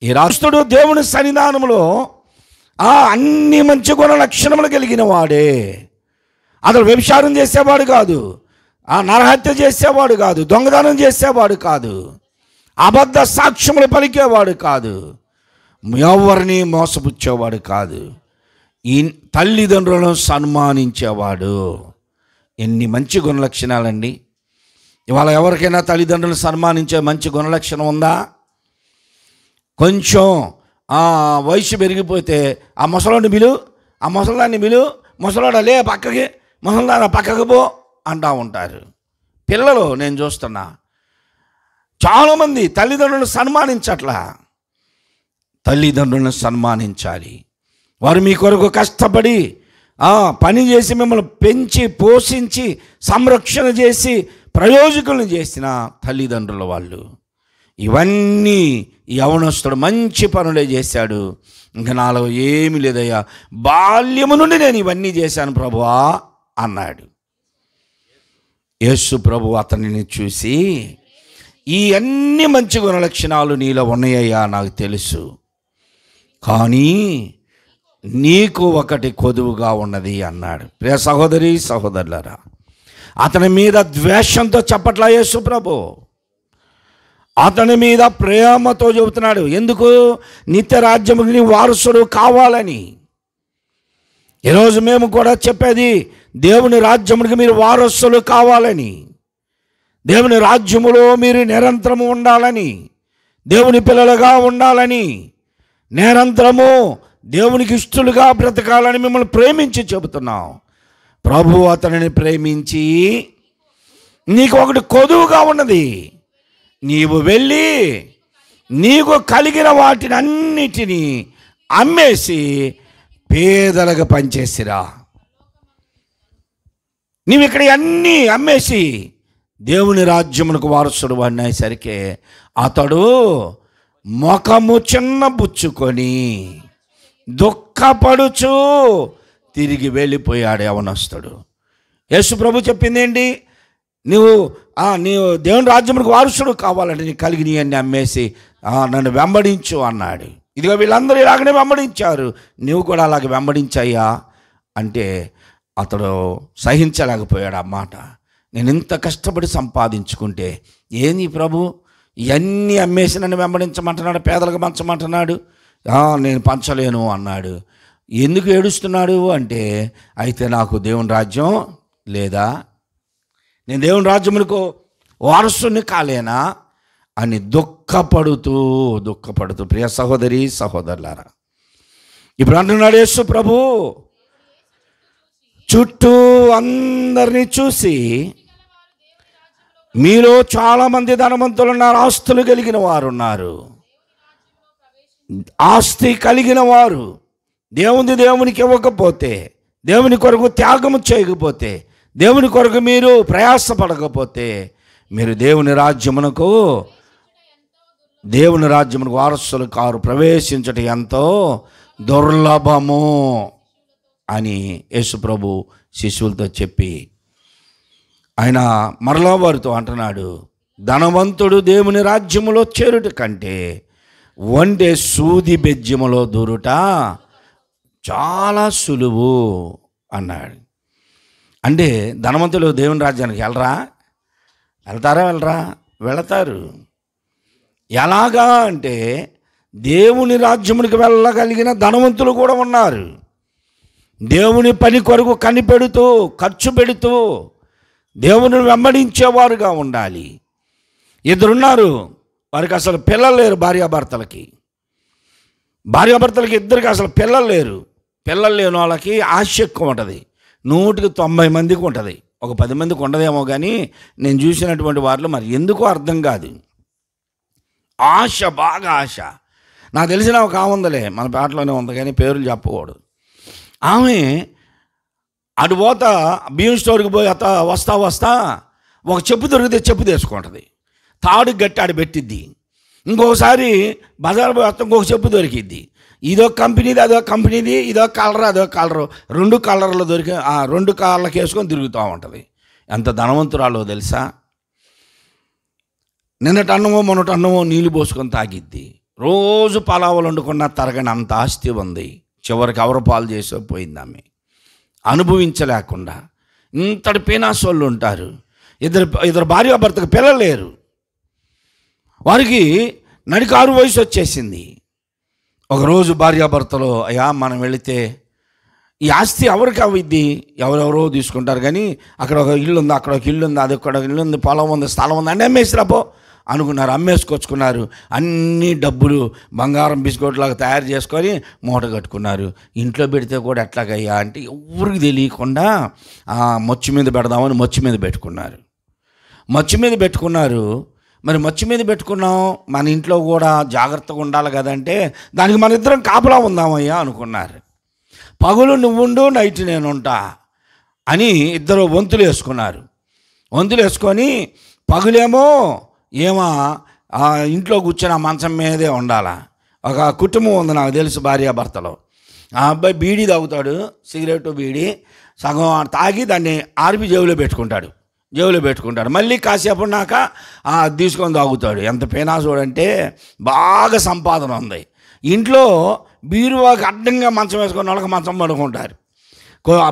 ఈ రాష్ట్రుడు దేవుని సన్నిధానంలో అన్ని మంచి గుణ లక్షణములు కలిగిన వాడే. అతడు వ్యభిచారం చేసేవాడు కాదు, నరహత్య చేసేవాడు కాదు, దొంగతనం చేసేవాడు కాదు, అబద్ధ సాక్ష్యములు పలికేవాడు కాదు, ఎవరిని మోసపుచ్చేవాడు కాదు, ఈ తల్లిదండ్రులను సన్మానించేవాడు. ఎన్ని మంచి గుణలక్షణాలండి! ఇవాళ ఎవరికైనా తల్లిదండ్రులను సన్మానించే మంచి గుణలక్షణం ఉందా? కొంచెం వయసు పెరిగిపోతే ఆ ముసలాన్ని పిలు, ఆ ముసలాన్ని పిలు, ముసలాడు లే పక్కకి, ముసలాన్న పక్కకు పో అంటూ ఉంటారు పిల్లలు. నేను చూస్తున్నా చాలామంది తల్లిదండ్రులను సన్మానించట్లా. తల్లిదండ్రులను సన్మానించాలి. వారు మీ కొరకు కష్టపడి పని చేసి మిమ్మల్ని పెంచి పోషించి సంరక్షణ చేసి ప్రయోజకులను చేసిన తల్లిదండ్రుల వాళ్ళు. ఇవన్నీ యవనస్తుడు మంచి పనులే చేశాడు, ఇంకా నాలో ఏమీ లేదయ్యా, బాల్యము నుండి నేను ఇవన్నీ చేశాను ప్రభువా అన్నాడు. యేసు ప్రభు అతనిని చూసి, ఈ అన్ని మంచి గుణలక్షణాలు నీలో ఉన్నాయ్యా నాకు తెలుసు, కానీ నీకు ఒకటి కొదువుగా ఉన్నది అన్నాడు. ప్రియ సహోదరి సహోదరులారా, అతని మీద ద్వేషంతో చెప్పట్లా యేసు ప్రభు, అతని మీద ప్రేమతో చెబుతున్నాడు. ఎందుకు? నిత్య రాజ్యముకి నీ వారసుడు కావాలని. ఈరోజు మేము కూడా చెప్పేది దేవుని రాజ్యమునికి మీరు వారసులు కావాలని, దేవుని రాజ్యములో మీరు నిరంతరము ఉండాలని, దేవుని పిల్లలుగా ఉండాలని, నిరంతరము దేవునికి ఇష్టలుగా బ్రతకాలని మిమ్మల్ని ప్రేమించి చెబుతున్నాం. ప్రభు అతనిని ప్రేమించి, నీకు ఒకటి కొదువుగా ఉన్నది, నీవు వెళ్ళి నీకు కలిగిన వాటిని అన్నిటినీ అమ్మేసి పేదలకు పంచేసిరా. నీవు ఇక్కడ అన్నీ అమ్మేసి దేవుని రాజ్యమునకు వారసుడు అనేసరికి అతడు ముఖము చిన్నబుచ్చుకొని దుఃఖపడుచు తిరిగి వెళ్ళిపోయాడు యవనస్తుడు. యేసు ప్రభు చెప్పింది ఏంటి? నీవు దేవుని రాజ్యమునకు వారసుడు కావాలంటే నీ కలిగిన అన్ని అమ్మేసి నన్ను వెంబడించు అన్నాడు. ఇదిగో వీళ్ళందరూ ఇలాగనే వెంబడించారు, నీవు కూడా అలాగే వెంబడించాయా అంటే అతడు సహించలేకపోయాడు ఆ మాట. నేను ఇంత కష్టపడి సంపాదించుకుంటే ఏంది ప్రభు ఇవన్నీ అమ్మేసి నన్ను వెంబడించమంటున్నాడు, పేదలకు పంచమంటున్నాడు, నేను పంచలేను అన్నాడు. ఎందుకు ఏడుస్తున్నాడు అంటే, అయితే నాకు దేవుని రాజ్యం లేదా, నేను దేవుని రాజ్యములకు వారసుని కాలేనా అని దుఃఖపడుతూ ప్రియ సహోదరి సహోదరులారా, ఇప్పుడు అంటున్నాడు యేసు ప్రభు, చుట్టూ అందరినీ చూసి, మీలో చాలామంది ధనవంతులు ఉన్నారు, ఆస్తులు కలిగిన వారు ఉన్నారు, ఆస్తి కలిగిన వారు దేవునికి ఇవ్వకపోతే, దేవుని కొరకు త్యాగము చేయకపోతే, దేవుని కొరకు మీరు ప్రయాసపడకపోతే మీరు దేవుని రాజ్యమునకు వారసులు కారు, ప్రవేశించటం ఎంతో దుర్లభము అని యేసు ప్రభు శిష్యులతో చెప్పి ఆయన మరలా వారితో అంటున్నాడు, ధనవంతుడు దేవుని రాజ్యములో చేరుట కంటే వండే సూది బెజ్జములో దూరుట చాలా సులువు అన్నాడు. అంటే ధనవంతులు దేవుని రాజ్యానికి వెళ్ళరా? వెళతారు. ఎలాగా అంటే దేవుని రాజ్యమునికి వెళ్ళగలిగిన ధనవంతులు కూడా ఉన్నారు. దేవుని పని కొరకు కనిపెడుతూ ఖర్చు పెడుతూ దేవుని వెంబడించేవారుగా ఉండాలి. ఇద్దరున్నారు, వారికి అసలు పిల్లలు లేరు. భార్యాభర్తలకి ఇద్దరికి అసలు పిల్లలు లేరు. పిల్లలు లేని వాళ్ళకి ఆశ ఎక్కువ ఉంటుంది. 190 మందికి ఉంటుంది, ఒక 10 మందికి ఉండదేమో. కానీ నేను చూసినటువంటి వారిలో మరి ఎందుకో అర్థం కాదు, ఆశ, బాగా ఆశ. నాకు తెలిసిన ఒక ఆమె ఉందలే, మన పేటలోనే ఉంది కానీ పేర్లు చెప్పకూడదు. ఆమె అటు పోతా బియ్యం స్టోర్కి పోయి వస్తా ఒక చెప్పు దొరికితే చెప్పు తీసుకుంటుంది, తాడు గట్టి ఆడ పెట్టిద్ది. ఇంకొకసారి బజార్ పోయి వస్తా ఇంకొక చెప్పు దొరికిద్ది. ఇదో కంపెనీది అదో కంపెనీది, ఇదో కలర్ అదో కలరు, 2 కలర్లు దొరికి 2 కార్లకు వేసుకొని తిరుగుతూ ఉంటుంది. ఎంత ధనవంతురాలో తెలుసా? నిన్నటి అన్నమో మొన్నటి అన్నమో నీళ్ళు పోసుకొని తాగిద్ది. రోజు పలావులు వండుకున్న తరగని అంత ఆస్తి ఉంది. చివరికి ఎవరు పాలు చేసో పోయింది ఆమె, అనుభవించలేకుండా. ఇంతటి పేనాసోళ్ళు ఉంటారు. ఇద్దరు భార్యాభర్తకు పిల్లలు లేరు. వారికి నడికారు వయసు వచ్చేసింది. ఒకరోజు భార్యాభర్తలు, అయ్యా మనం వెళితే ఈ ఆస్తి ఎవరికి అవిద్ది, ఎవరెవరో తీసుకుంటారు కానీ అక్కడ ఒక ఇల్లు ఉంది, అక్కడ ఒక ఇల్లు ఉంది, అది ఒక ఇల్లు ఉంది, పొలం ఉంది, స్థలం ఉంది, అన్నీ అమ్మేసిరాపో అనుకున్నారు. అమ్మేసుకొచ్చుకున్నారు. అన్ని డబ్బులు బంగారం బిస్కెట్లాగా తయారు చేసుకొని మూట కట్టుకున్నారు. ఇంట్లో పెడితే కూడా ఎట్లాగయ్యా అంటే ఎవరికి తెలియకుండా మచ్చు మీద పెడదామని మచ్చు మీద పెట్టుకున్నారు. మరి మచ్చు మీద పెట్టుకున్నాం, మన ఇంట్లో కూడా జాగ్రత్తగా ఉండాలి కదంటే దానికి మన ఇద్దరం కాపలా ఉందామయ్యా అనుకున్నారు. పగులు నువ్వుండు, నైట్ నేను ఉంటా అని ఇద్దరు వంతులు వేసుకున్నారు. వంతులు వేసుకొని పగులేమో ఇంట్లో కూర్చొని ఆ మంచం మీదే ఉండాలా. ఒక కుటుంబం ఉంది నాకు తెలుసు, భార్యాభర్తలో. ఆ అబ్బాయి బీడీ తాగుతాడు, సిగరెట్ బీడీ సగం తాగి దాన్ని ఆర్పి జేబులో పెట్టుకుంటాడు. మళ్ళీ కాసేపు ఉన్నాక తీసుకొని తాగుతాడు. ఎంత పేనాసోడంటే బాగా సంపాదన ఉంది. ఇంట్లో బీరువాకి అడ్డంగా మంచం వేసుకొని వాళ్ళకి మంచం పడుకుంటారు.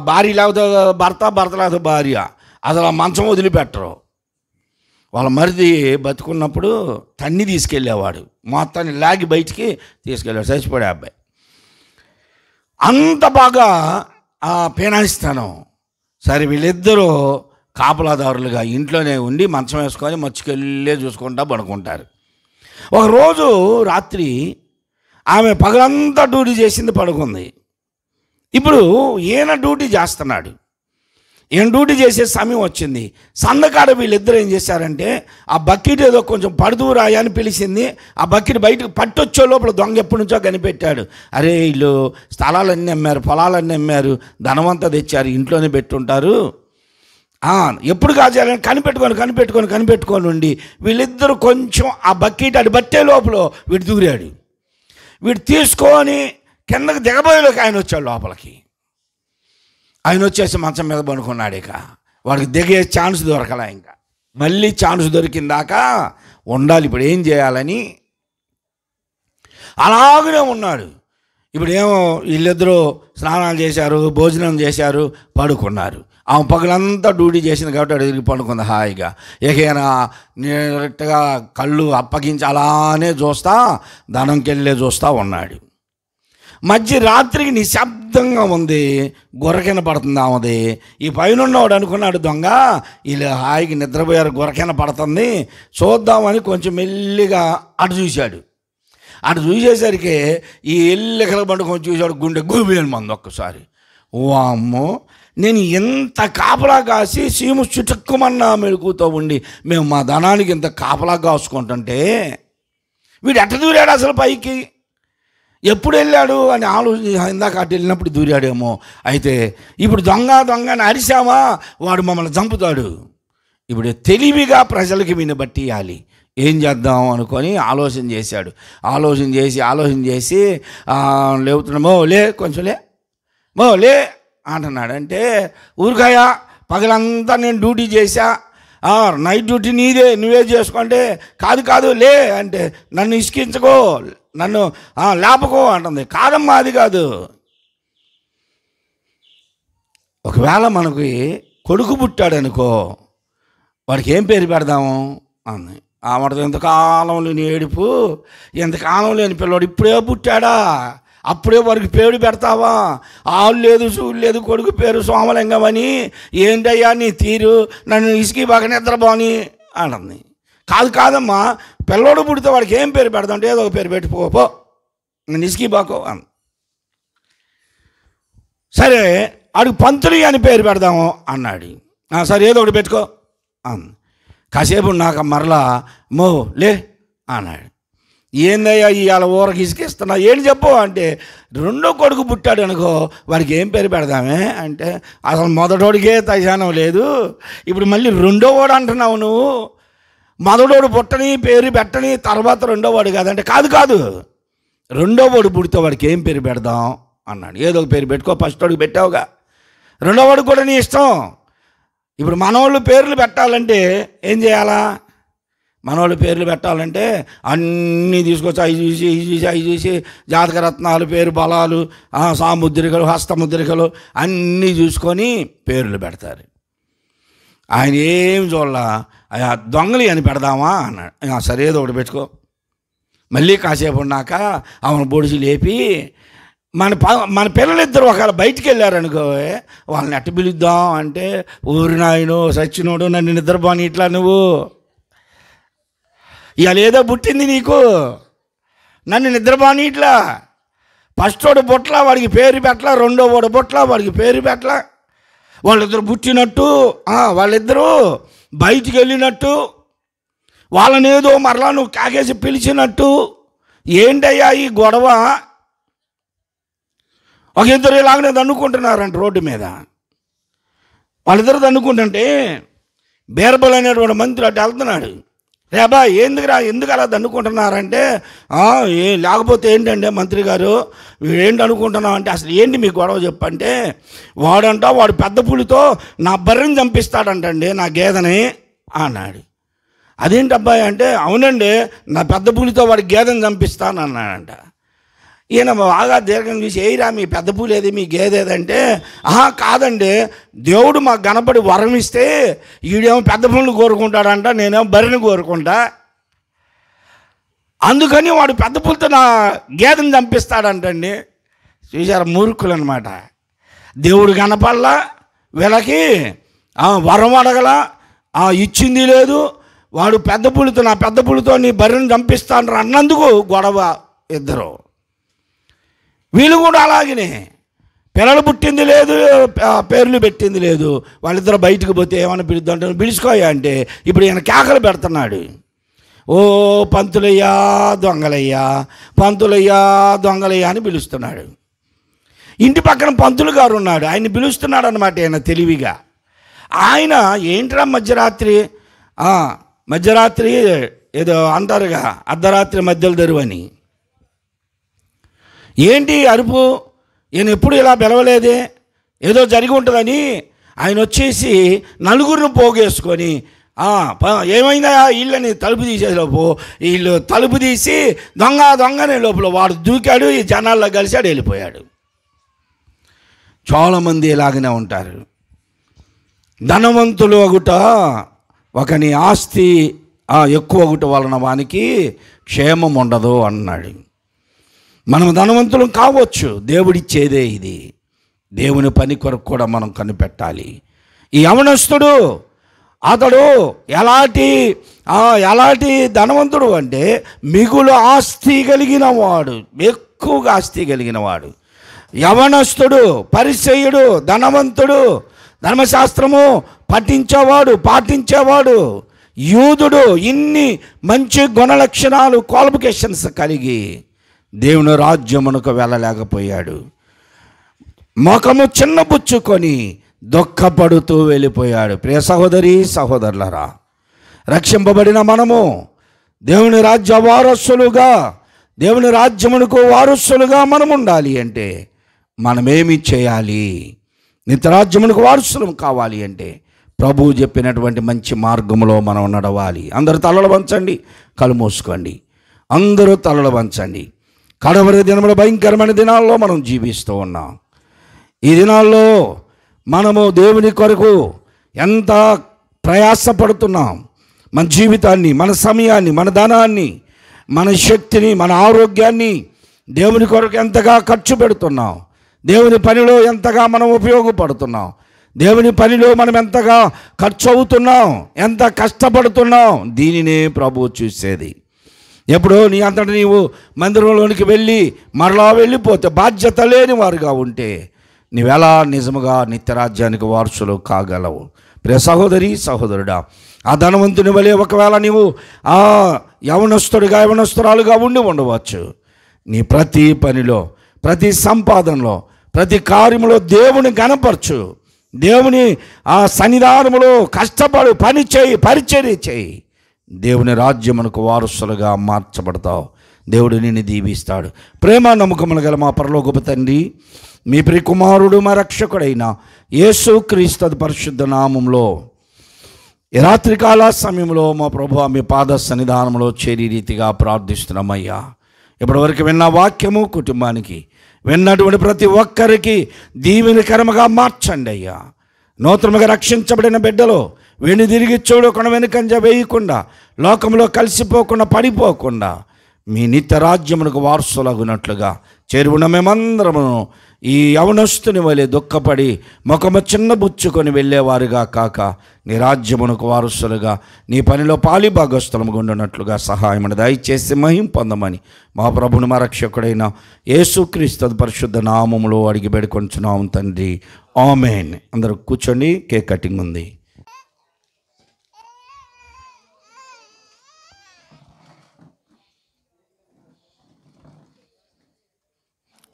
భార్య లేకపోతే భర్త లేకపోతే భార్య అసలు ఆ మంచం వదిలిపెట్టరు. వాళ్ళ మరిది బతుకున్నప్పుడు తన్ని తీసుకెళ్ళేవాడు, మొత్తాన్ని లాగి బయటికి తీసుకెళ్ళాడు. చచ్చిపోయాడు అబ్బాయి. అంత బాగా పేనాయిస్తాను. సరే వీళ్ళిద్దరూ కాపలాదారులుగా ఇంట్లోనే ఉండి మంచం వేసుకొని మచ్చుకెళ్ళే చూసుకుంటా పడుకుంటారు. ఒకరోజు రాత్రి ఆమె పగలంతా డ్యూటీ చేసింది, పడుకుంది. ఇప్పుడు ఈయన డ్యూటీ చేస్తున్నాడు. ఈయన డ్యూటీ చేసే సమయం వచ్చింది. సందకాడ వీళ్ళిద్దరు ఏం చేశారంటే ఆ బకెట్ ఏదో కొంచెం పడుదూరాయా అని పిలిచింది. ఆ బకెట్ బయటకు పట్టొచ్చే లోపల దొంగ ఎప్పటి నుంచో కనిపెట్టాడు. అరే వీళ్ళు స్థలాలన్నీ అమ్మారు, పొలాలన్నీ అమ్మారు, ధనమంతా తెచ్చారు, ఇంట్లోనే పెట్టుంటారు, ఎప్పుడు కాజేయాలని కనిపెట్టుకొని ఉండి వీళ్ళిద్దరూ కొంచెం ఆ బకెట్ అటు బట్టే లోపల వీడు దూరాడు. వీడు తీసుకొని కిందకి దిగబోయేలోకి ఆయన వచ్చాడు లోపలికి. ఆయన వచ్చేసి మంచం మీద పడుకున్నాడు. ఇక వాడికి దిగే ఛాన్స్ దొరకలా. ఇంకా మళ్ళీ ఛాన్స్ దొరికిందాక ఉండాలి. ఇప్పుడు ఏం చేయాలని అలాగనే ఉన్నాడు. ఇప్పుడు ఏమో వీళ్ళిద్దరూ స్నానాలు చేశారు, భోజనం చేశారు, పడుకున్నారు. ఆమె పగలంతా డ్యూటీ చేసింది కాబట్టి అటు తిరిగి పడుకుంది హాయిగా. ఏకైనా నీట్గా కళ్ళు అప్పగించి అలానే చూస్తా ధనంకెళ్ళే చూస్తూ ఉన్నాడు. మధ్య రాత్రికి నిశ్శబ్దంగా ఉంది, గొర్రెకిన పడుతుంది ఆమెది. ఈ పైన ఉన్నవాడు అనుకున్నాడు దొంగ వీళ్ళు హాయిగా నిద్రపోయారు, గొర్రెకిన పడుతుంది, చూద్దామని కొంచెం మెల్లిగా అటు చూశాడు. అటు చూసేసరికి ఈ ఎల్లికల పండుకొని చూశాడు. గుండె గుబేలు మంది ఒక్కసారి. వామ్మో, నేను ఎంత కాపలా కాసి సీము చుట్టుక్కుమన్నా మెలుకుతూ ఉండి మేము మా ధనానికి ఇంత కాపలా కాసుకుంటుంటే వీడు ఎట్ట దూరాడు అసలు పైకి, ఎప్పుడు వెళ్ళాడు అని ఆలోచించి ఇందాక అటు వెళ్ళినప్పుడు దూరాడేమో. అయితే ఇప్పుడు అని అరిశామా వాడు మమ్మల్ని చంపుతాడు. ఇప్పుడు తెలివిగా ప్రజలకి విని బట్టి ఇవ్వాలి, ఏం చేద్దాం అనుకొని ఆలోచన చేశాడు. ఆలోచన చేసి లేవుతున్నామో లే కొంచెం లే అంటున్నాడు. అంటే ఊరికాయ పగలంతా నేను డ్యూటీ చేశా, నైట్ డ్యూటీ నువ్వే చేసుకుంటే కాదు లే అంటే నన్ను ఇసుకించుకో, నన్ను లేపకో అంటుంది. కాదమ్మా అది కాదు. ఒకవేళ మనకి కొడుకు పుట్టాడనుకో, వాడికి ఏం పేరు పెడదాము అంది. ఆమెతో ఎంతకాలం లేని ఏడుపు, ఎంతకాలం లేని పిల్లవాడు ఇప్పుడే పుట్టాడా, అప్పుడే వారికి పేరు పెడతావా? ఆలు లేదు, సూలు లేదు, కొడుకు పేరు సోమలింగం అని. ఏంటయ్యా నీ తీరు, నన్ను ఇసుకి బాగా నిద్రపోని అంటుంది. కాదమ్మా, పిల్లోడు పుడితే వాడికి ఏం పేరు పెడతాంటే ఏదో ఒక పేరు పెట్టిపో, నన్ను ఇసుకి బాకో అని. సరే ఆడికి పంతులు అని పేరు పెడదాము అన్నాడు. సరే ఏదో ఒకటి పెట్టుకో అంది. కాసేపు నాకు మరలా మో లే అన్నాడు. ఏందయ్యా ఇవాళ ఊరకి ఇసుకిస్తున్నా, ఏంటి చెప్పు అంటే, రెండో కొడుకు పుట్టాడు అనుకో, వాడికి ఏం పేరు పెడదామే అంటే, అసలు మొదటోడికే తైశానం లేదు, ఇప్పుడు మళ్ళీ రెండో వాడు అంటున్నావు నువ్వు. మొదటోడు పుట్టని పేరు పెట్టని తర్వాత రెండో వాడు కాదంటే, కాదు రెండో వాడు పుడితే వాడికి ఏం పేరు పెడదాం అన్నాడు. ఏదో ఒక పేరు పెట్టుకో, ఫస్ట్ వాడికి పెట్టావుగా, రెండో వాడికి కూడా నీ ఇష్టం. ఇప్పుడు మనవాళ్ళు పేర్లు పెట్టాలంటే ఏం చేయాలా? మనవాళ్ళు పేర్లు పెట్టాలంటే అన్నీ తీసుకొచ్చి అవి చూసి జాతకరత్నాలు, పేరు బలాలు, సాముద్రికలు, హస్తముద్రికలు అన్నీ చూసుకొని పేర్లు పెడతారు. ఆయన ఏం చూడాల, దొంగలి అని పెడదామా అన్నాడు. సరే ఏదో ఒకటి పెట్టుకో. మళ్ళీ కాసేపు ఉన్నాక ఆమెను పొడిచి లేపి, మన పిల్లలిద్దరు ఒకవేళ బయటికి వెళ్ళారనుకో, వాళ్ళని ఎట్ట పిలుద్దాం అంటే, ఊరి నాయను సచ్చినోడు నన్ను నిద్రపోని ఇట్లా, నువ్వు ఇవాళ ఏదో పుట్టింది నీకు, నన్ను నిద్రపోని ఇట్లా. ఫస్ట్ వాడు బొట్ల వాడికి పేరు పెట్టలా, రెండో వాడు బొట్ల వాడికి పేరు పెట్టలా. వాళ్ళిద్దరు పుట్టినట్టు, వాళ్ళిద్దరూ బయటికి వెళ్ళినట్టు, వాళ్ళనేదో మరలా నువ్వు కాకేసి పిలిచినట్టు. ఏంటయ్యా ఈ గొడవ? ఒక ఇద్దరు ఇలాగనే దన్నుకుంటున్నారంట రోడ్డు మీద. వాళ్ళిద్దరు దన్నుకుంటుంటే బీర్బల్ అనేటువంటి మంత్రి అటు వెళ్తున్నాడు. రేబా ఎందుకు అలా దన్నుకుంటున్నారంటే, లేకపోతే ఏంటంటే మంత్రి గారు ఏంటి అనుకుంటున్నావు అంటే, అసలు ఏంటి మీ గొడవ చెప్పంటే, వాడు పెద్ద పులితో నా బర్రెని చంపిస్తాడంటండి, నా గేదెని అన్నాడు. అదేంటి అబ్బాయి అంటే, అవునండి నా పెద్ద పులితో వాడి గేదెని చంపిస్తాను అన్నాడంట. ఈయన బాగా దీర్ఘం చూసి, ఏయిరా మీ పెద్ద పూలు ఏది, మీ గేదేదంటే, కాదండి దేవుడు మాకు కనపడి వరం ఇస్తే ఈడేమో పెద్ద పూలు కోరుకుంటాడంట, నేనేమో బర్రెని కోరుకుంటా, అందుకని వాడు పెద్ద పూలతో నా గేదెని చంపిస్తాడంటండి. చూసారా మూర్ఖులు అనమాట. దేవుడు కనపడలా వీళ్ళకి, వరం అడగలా, ఇచ్చింది లేదు, వాడు నా పెద్ద పూలతో నీ బర్రెని చంపిస్తాను అన్నందుకు గొడవ ఇద్దరు. వీళ్ళు కూడా అలాగనే పిల్లలు పుట్టింది లేదు, పేర్లు పెట్టింది లేదు. వాళ్ళిద్దరు బయటకు పోతే ఏమైనా పిలుద్దాంటే, పిలుచుకోయా అంటే ఇప్పుడు ఈయన కేకలు పెడుతున్నాడు. ఓ పంతులయ్యా దొంగలయ్యా, పంతులయ్యా దొంగలయ్యా అని పిలుస్తున్నాడు. ఇంటి పక్కన పంతులు గారు ఉన్నాడు, ఆయన్ని పిలుస్తున్నాడు అనమాట ఈయన తెలివిగా. ఆయన ఏంట్రా మధ్యరాత్రి ఏదో అంటారుగా, అర్ధరాత్రి మధ్యలో తెరువని, ఏంటి అరుపు, ఈయన ఎప్పుడు ఇలా పిలవలేదే, ఏదో జరిగి ఉంటుందని ఆయన వచ్చేసి నలుగురిని పోగేసుకొని, ఏమైందా వీళ్ళని తలుపు తీసేలోపు, వీళ్ళు తలుపు తీసి దొంగనే లోపల వాడు దూకాడు, ఈ జనాల్లో కలిసాడు, వెళ్ళిపోయాడు. చాలామంది ఇలాగనే ఉంటారు. ధనవంతులు అగుట ఒకని ఆస్తి ఎక్కువ ఒకటి వలన వానికి క్షేమం ఉండదు అన్నాడు. మనం ధనవంతులం కావచ్చు, దేవుడిచ్చేదే ఇది. దేవుని పని కొరకు కూడా మనం కనిపెట్టాలి. ఈ యవనస్తుడు అతడు ఎలాంటి ధనవంతుడు అంటే, మిగులు ఆస్తి కలిగిన వాడు, ఎక్కువగా ఆస్తి కలిగిన వాడు. యవనస్తుడు, పరిసయ్యుడు, ధనవంతుడు, ధర్మశాస్త్రము పాటించేవాడు, యూదుడు, ఇన్ని మంచి గుణలక్షణాలు, క్వాలిఫికేషన్స్ కలిగి దేవుని రాజ్యమునకు వెళ్ళలేకపోయాడు. ముఖము చిన్నబుచ్చుకొని దుఃఖపడుతూ వెళ్ళిపోయాడు. ప్రియ సహోదరి సహోదరులరా, రక్షింపబడిన మనము దేవుని రాజ్య వారసులుగా, దేవుని రాజ్యమునకు వారసులుగా మనం ఉండాలి అంటే మనమేమి చేయాలి? నిత్యరాజ్యమునకు వారసులం కావాలి అంటే ప్రభువు చెప్పినటువంటి మంచి మార్గంలో మనం నడవాలి. అందరూ తలలు వంచండి, కళ్ళు మూసుకోండి. అందరూ తలలు వంచండి. కడవరి దినముల భయంకరమైన దినాల్లో మనం జీవిస్తూ ఉన్నాం. ఈ దినాల్లో మనము దేవుని కొరకు ఎంత ప్రయాసపడుతున్నాం. మన జీవితాన్ని, మన సమయాన్ని, మన ధనాన్ని, మన శక్తిని, మన ఆరోగ్యాన్ని దేవుని కొరకు ఎంతగా ఖర్చు పెడుతున్నాం, దేవుని పనిలో ఎంతగా మనం ఉపయోగపడుతున్నాం, దేవుని పనిలో మనం ఎంతగా ఖర్చు అవుతున్నాం, ఎంత కష్టపడుతున్నాం, దీనినే ప్రభువు చూసేది. ఎప్పుడో నీ అంతటా నీవు మందిరంలోనికి వెళ్ళి మరలా వెళ్ళిపోతే, బాధ్యత లేని వారుగా ఉంటే నీవెలా నిజముగా నిత్యరాజ్యానికి వారసులు కాగలవు? ప్రియ సహోదరి సహోదరుడా, ఆ ధనవంతుని వలె ఒకవేళ నీవు యవనస్తురాలుగా ఉండవచ్చు. నీ ప్రతి పనిలో, ప్రతి సంపాదనలో, ప్రతి కార్యములో దేవుని గణపరచు. దేవుని ఆ సన్నిధానములో కష్టపడు, పని చేయి, పరిచర్య చేయి. దేవుని రాజ్యమునకు వారసులుగా మార్చబడతావు. దేవుడు నిన్ను దీవిస్తాడు. ప్రేమ నమ్మకములు గల మా పరలోకపు తండ్రి, మీ ప్రియ కుమారుడు మా రక్షకుడైన యేసుక్రీస్తు పరిశుద్ధ నామములో ఈ రాత్రికాల సమయంలో మా ప్రభువా మీ పాద సన్నిధానంలో చేరి రీతిగా ప్రార్థిస్తున్నామయ్యా. ఇప్పటివరకు విన్న వాక్యము కుటుంబానికి, విన్నటువంటి ప్రతి ఒక్కరికి దీవెనకరముగా మార్చండి అయ్యా. నూతనముగా రక్షించబడిన బిడ్డలో వెనుదిరిగి చూడకుండా, వెనుకంజ వేయకుండా, లోకంలో కలిసిపోకుండా, పడిపోకుండా మీ నిత్య రాజ్యమునకు వారసులగునట్లుగా చేరువున మేమందరము ఈ యవనస్తుని వలె దుఃఖపడి ముఖము చిన్నబుచ్చుకొని వెళ్ళేవారుగా కాక, నీ రాజ్యమునకు వారసులుగా నీ పనిలో పాలిభాగస్థలముగా ఉండునట్లుగా సహాయమును దయచేసి మహిమ పొందమని మా ప్రభుని మా రక్షకుడైన యేసుక్రీస్తు పరిశుద్ధ నామములో అడిగి వేడుకొంచున్నాము తండ్రి. ఆమేన్. అందరూ కూర్చోండి, కేక్ కటింగ్ ఉంది.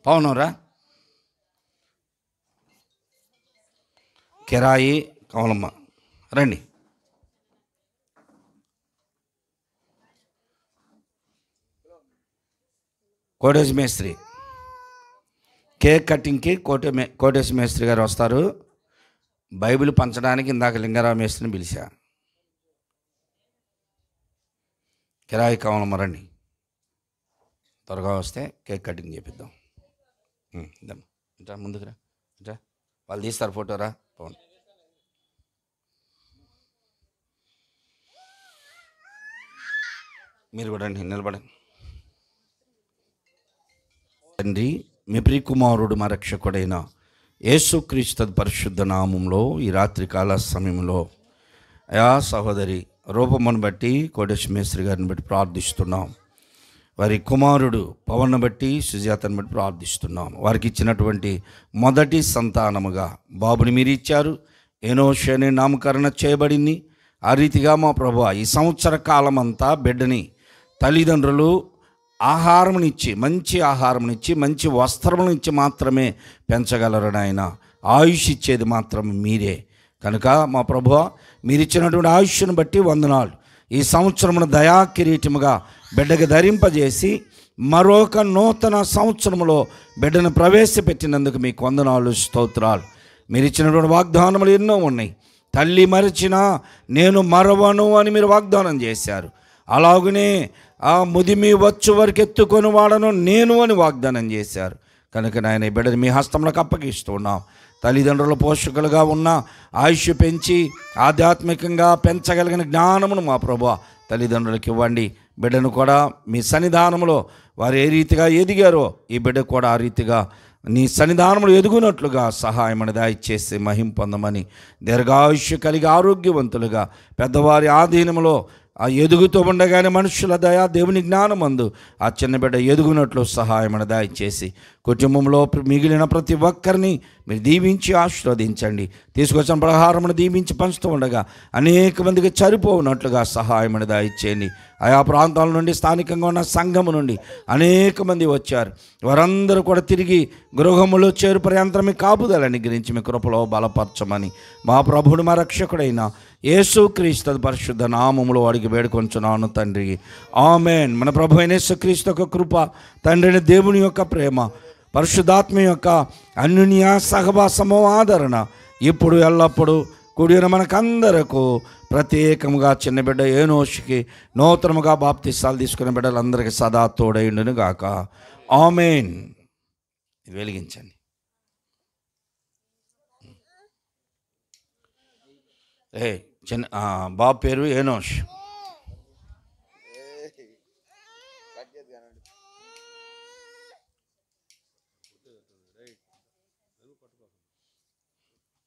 పవనరా కిరాయి కమలమ్మ రండి. కోటేశ్ మేస్త్రి కేక్ కటింగ్కి కోటేశ్ మేస్త్రి గారు వస్తారు. బైబిల్ పంచడానికి ఇందాక లింగారావు మేస్త్రిని పిలిచా. కిరాయి కమలమ్మ రండి, త్వరగా వస్తే కేక్ కటింగ్ చేపిద్దాం. ఇట్రా ముందుకురా, ఇట్రా, వాళ్ళు తీస్తారు ఫోటోరా. పవన్ మీరు కూడా నిలబడండి. తండ్రి, మీ ప్రియ కుమారుడు మా రక్షకుడైన యేసుక్రీస్తు పరిశుద్ధ నామంలో ఈ రాత్రికాల సమయంలో అయా సహోదరి రూపమును బట్టి కోటేశ్ మేస్త్రి గారిని బట్టి ప్రార్థిస్తున్నాం. వారి కుమారుడు పవన్ను బట్టి సుజాతను బట్టి ప్రార్థిస్తున్నాం. వారికి ఇచ్చినటువంటి మొదటి సంతానముగా బాబుని మీరు ఇచ్చారు. ఎనోష్ అనే నామకరణ చేయబడింది. ఆ రీతిగా మా ప్రభువా ఈ సంవత్సర కాలం అంతా బిడ్డని తల్లిదండ్రులు ఆహారమునిచ్చి, మంచి ఆహారమునిచ్చి, మంచి వస్త్రమునిచ్చి మాత్రమే పెంచగలరు నాయన. ఆయుష్ ఇచ్చేది మాత్రం మీరే కనుక మా ప్రభువా మీరు ఇచ్చినటువంటి ఆయుష్ను బట్టి వందనాలు. ఈ సంవత్సరమును దయా కిరీటముగా బిడ్డకు ధరింపజేసి మరొక నూతన సంవత్సరంలో బిడ్డను ప్రవేశపెట్టినందుకు మీకు వందనాలు, స్తోత్రాలు. మీరు ఇచ్చినటువంటి వాగ్దానములు ఎన్నో ఉన్నాయి. తల్లి మరచినా నేను మరవను అని మీరు వాగ్దానం చేశారు. అలాగనే ఆ ముదిమి వచ్చు వరకు ఎత్తుకొని వాడను నేను అని వాగ్దానం చేశారు. కనుక నాయన ఈ బిడ్డని మీ హస్తములకు అప్పగిస్తున్నాం. తల్లిదండ్రుల పోషకులుగా ఉన్న ఆయుష్ పెంచి ఆధ్యాత్మికంగా పెంచగలిగిన జ్ఞానమును మా ప్రభువా తల్లిదండ్రులకు ఇవ్వండి. బిడ్డను కూడా మీ సన్నిధానంలో వారు ఏ రీతిగా ఎదిగారో ఈ బిడ్డ కూడా ఆ రీతిగా నీ సన్నిధానంలో ఎదుగునట్లుగా సహాయమని దయచేసి మహిమ పొందమని, దీర్ఘాయుష్య కలిగి ఆరోగ్యవంతులుగా పెద్దవారి ఆధీనంలో ఆ ఎదుగుతూ ఉండగానే మనుషుల దయ దేవుని జ్ఞానమందు ఆ చిన్న బిడ్డ ఎదుగునట్లు సహాయమని దయచేసి కుటుంబంలో మిగిలిన ప్రతి ఒక్కరిని మీరు దీవించి ఆశీర్వదించండి. తీసుకొచ్చిన ప్రహారమును దీవించి పంచుతూ ఉండగా అనేక మందికి సరిపోనట్లుగా సహాయమని దయచేయండి. ఆయా ప్రాంతాల నుండి, స్థానికంగా ఉన్న సంఘము నుండి అనేక మంది వచ్చారు. వారందరూ కూడా తిరిగి గృహములో చేరు పర్యంతరమే కాపుదలని గురించి మీ కృపలో బలపరచమని మా ప్రభుడు మా రక్షకుడైన యేసుక్రీస్తు పరిశుద్ధ నామములో అడిగి వేడుకొంచున్నాను తండ్రి. ఆమేన్. మన ప్రభు అయిన యేసుక్రీస్తు యొక్క కృప, తండ్రిని దేవుని యొక్క ప్రేమ, పరిశుద్ధాత్మ యొక్క అన్యోన్య సహవాసము ఆదరణ ఇప్పుడు ఎల్లప్పుడూ కూడిన మనకందరకు, ప్రత్యేకంగా చిన్న బిడ్డ ఏనోషుకి నూతనముగా బాప్తిసాలు తీసుకున్న బిడ్డలందరికీ సదా తోడైండును గాక. ఆమేన్. ఇది వెలిగించండి. చిన్న బాబు పేరు Enosh.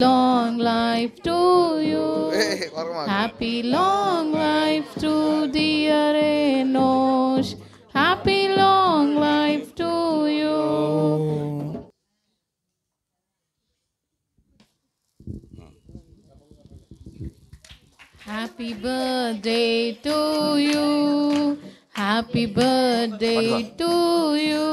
Long life to you. Happy long life to dear Enosh. Happy long life to you. Happy birthday to you. Happy birthday to you.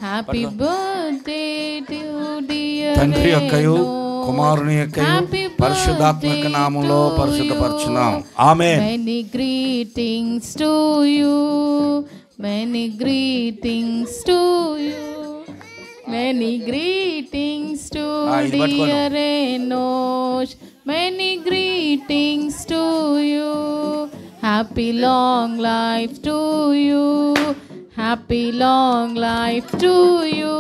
Happy birthday to dear తండ్రి యొక్కయు Enosh. కుమారుని యొక్కయు పరిశుద్ధాత్మక నామములో పరిశుద్ధపరచున్నాం. ఆమేన్. Many greetings to you. Many greetings to you. Many greetings to dear Enosh. Many greetings to you. Happy long life to you. Happy long life to you.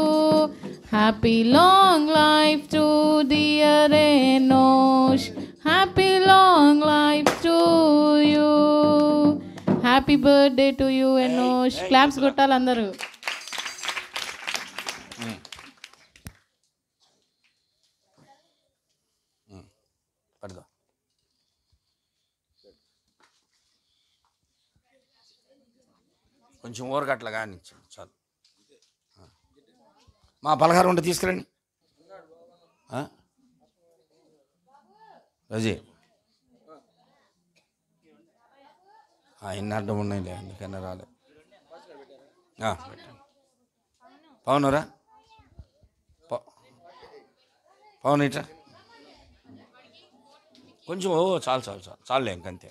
Happy long life to dear Enosh. Happy long life to you. Happy birthday to you, Enosh. Claps కొట్టాలి అందరూ. పడుకో. కొంచెం ఊరగట్ల కానీ చాలు. మా పలహారం ఉంటే తీసుకురండి. రజీ ఇన్ని అడ్డం ఉన్నాయిలే, అందుకన్నా రాలే. పవనరా పవన్ ఇట్రా కొంచెం. చాలు చాలులే ఇంకంతే.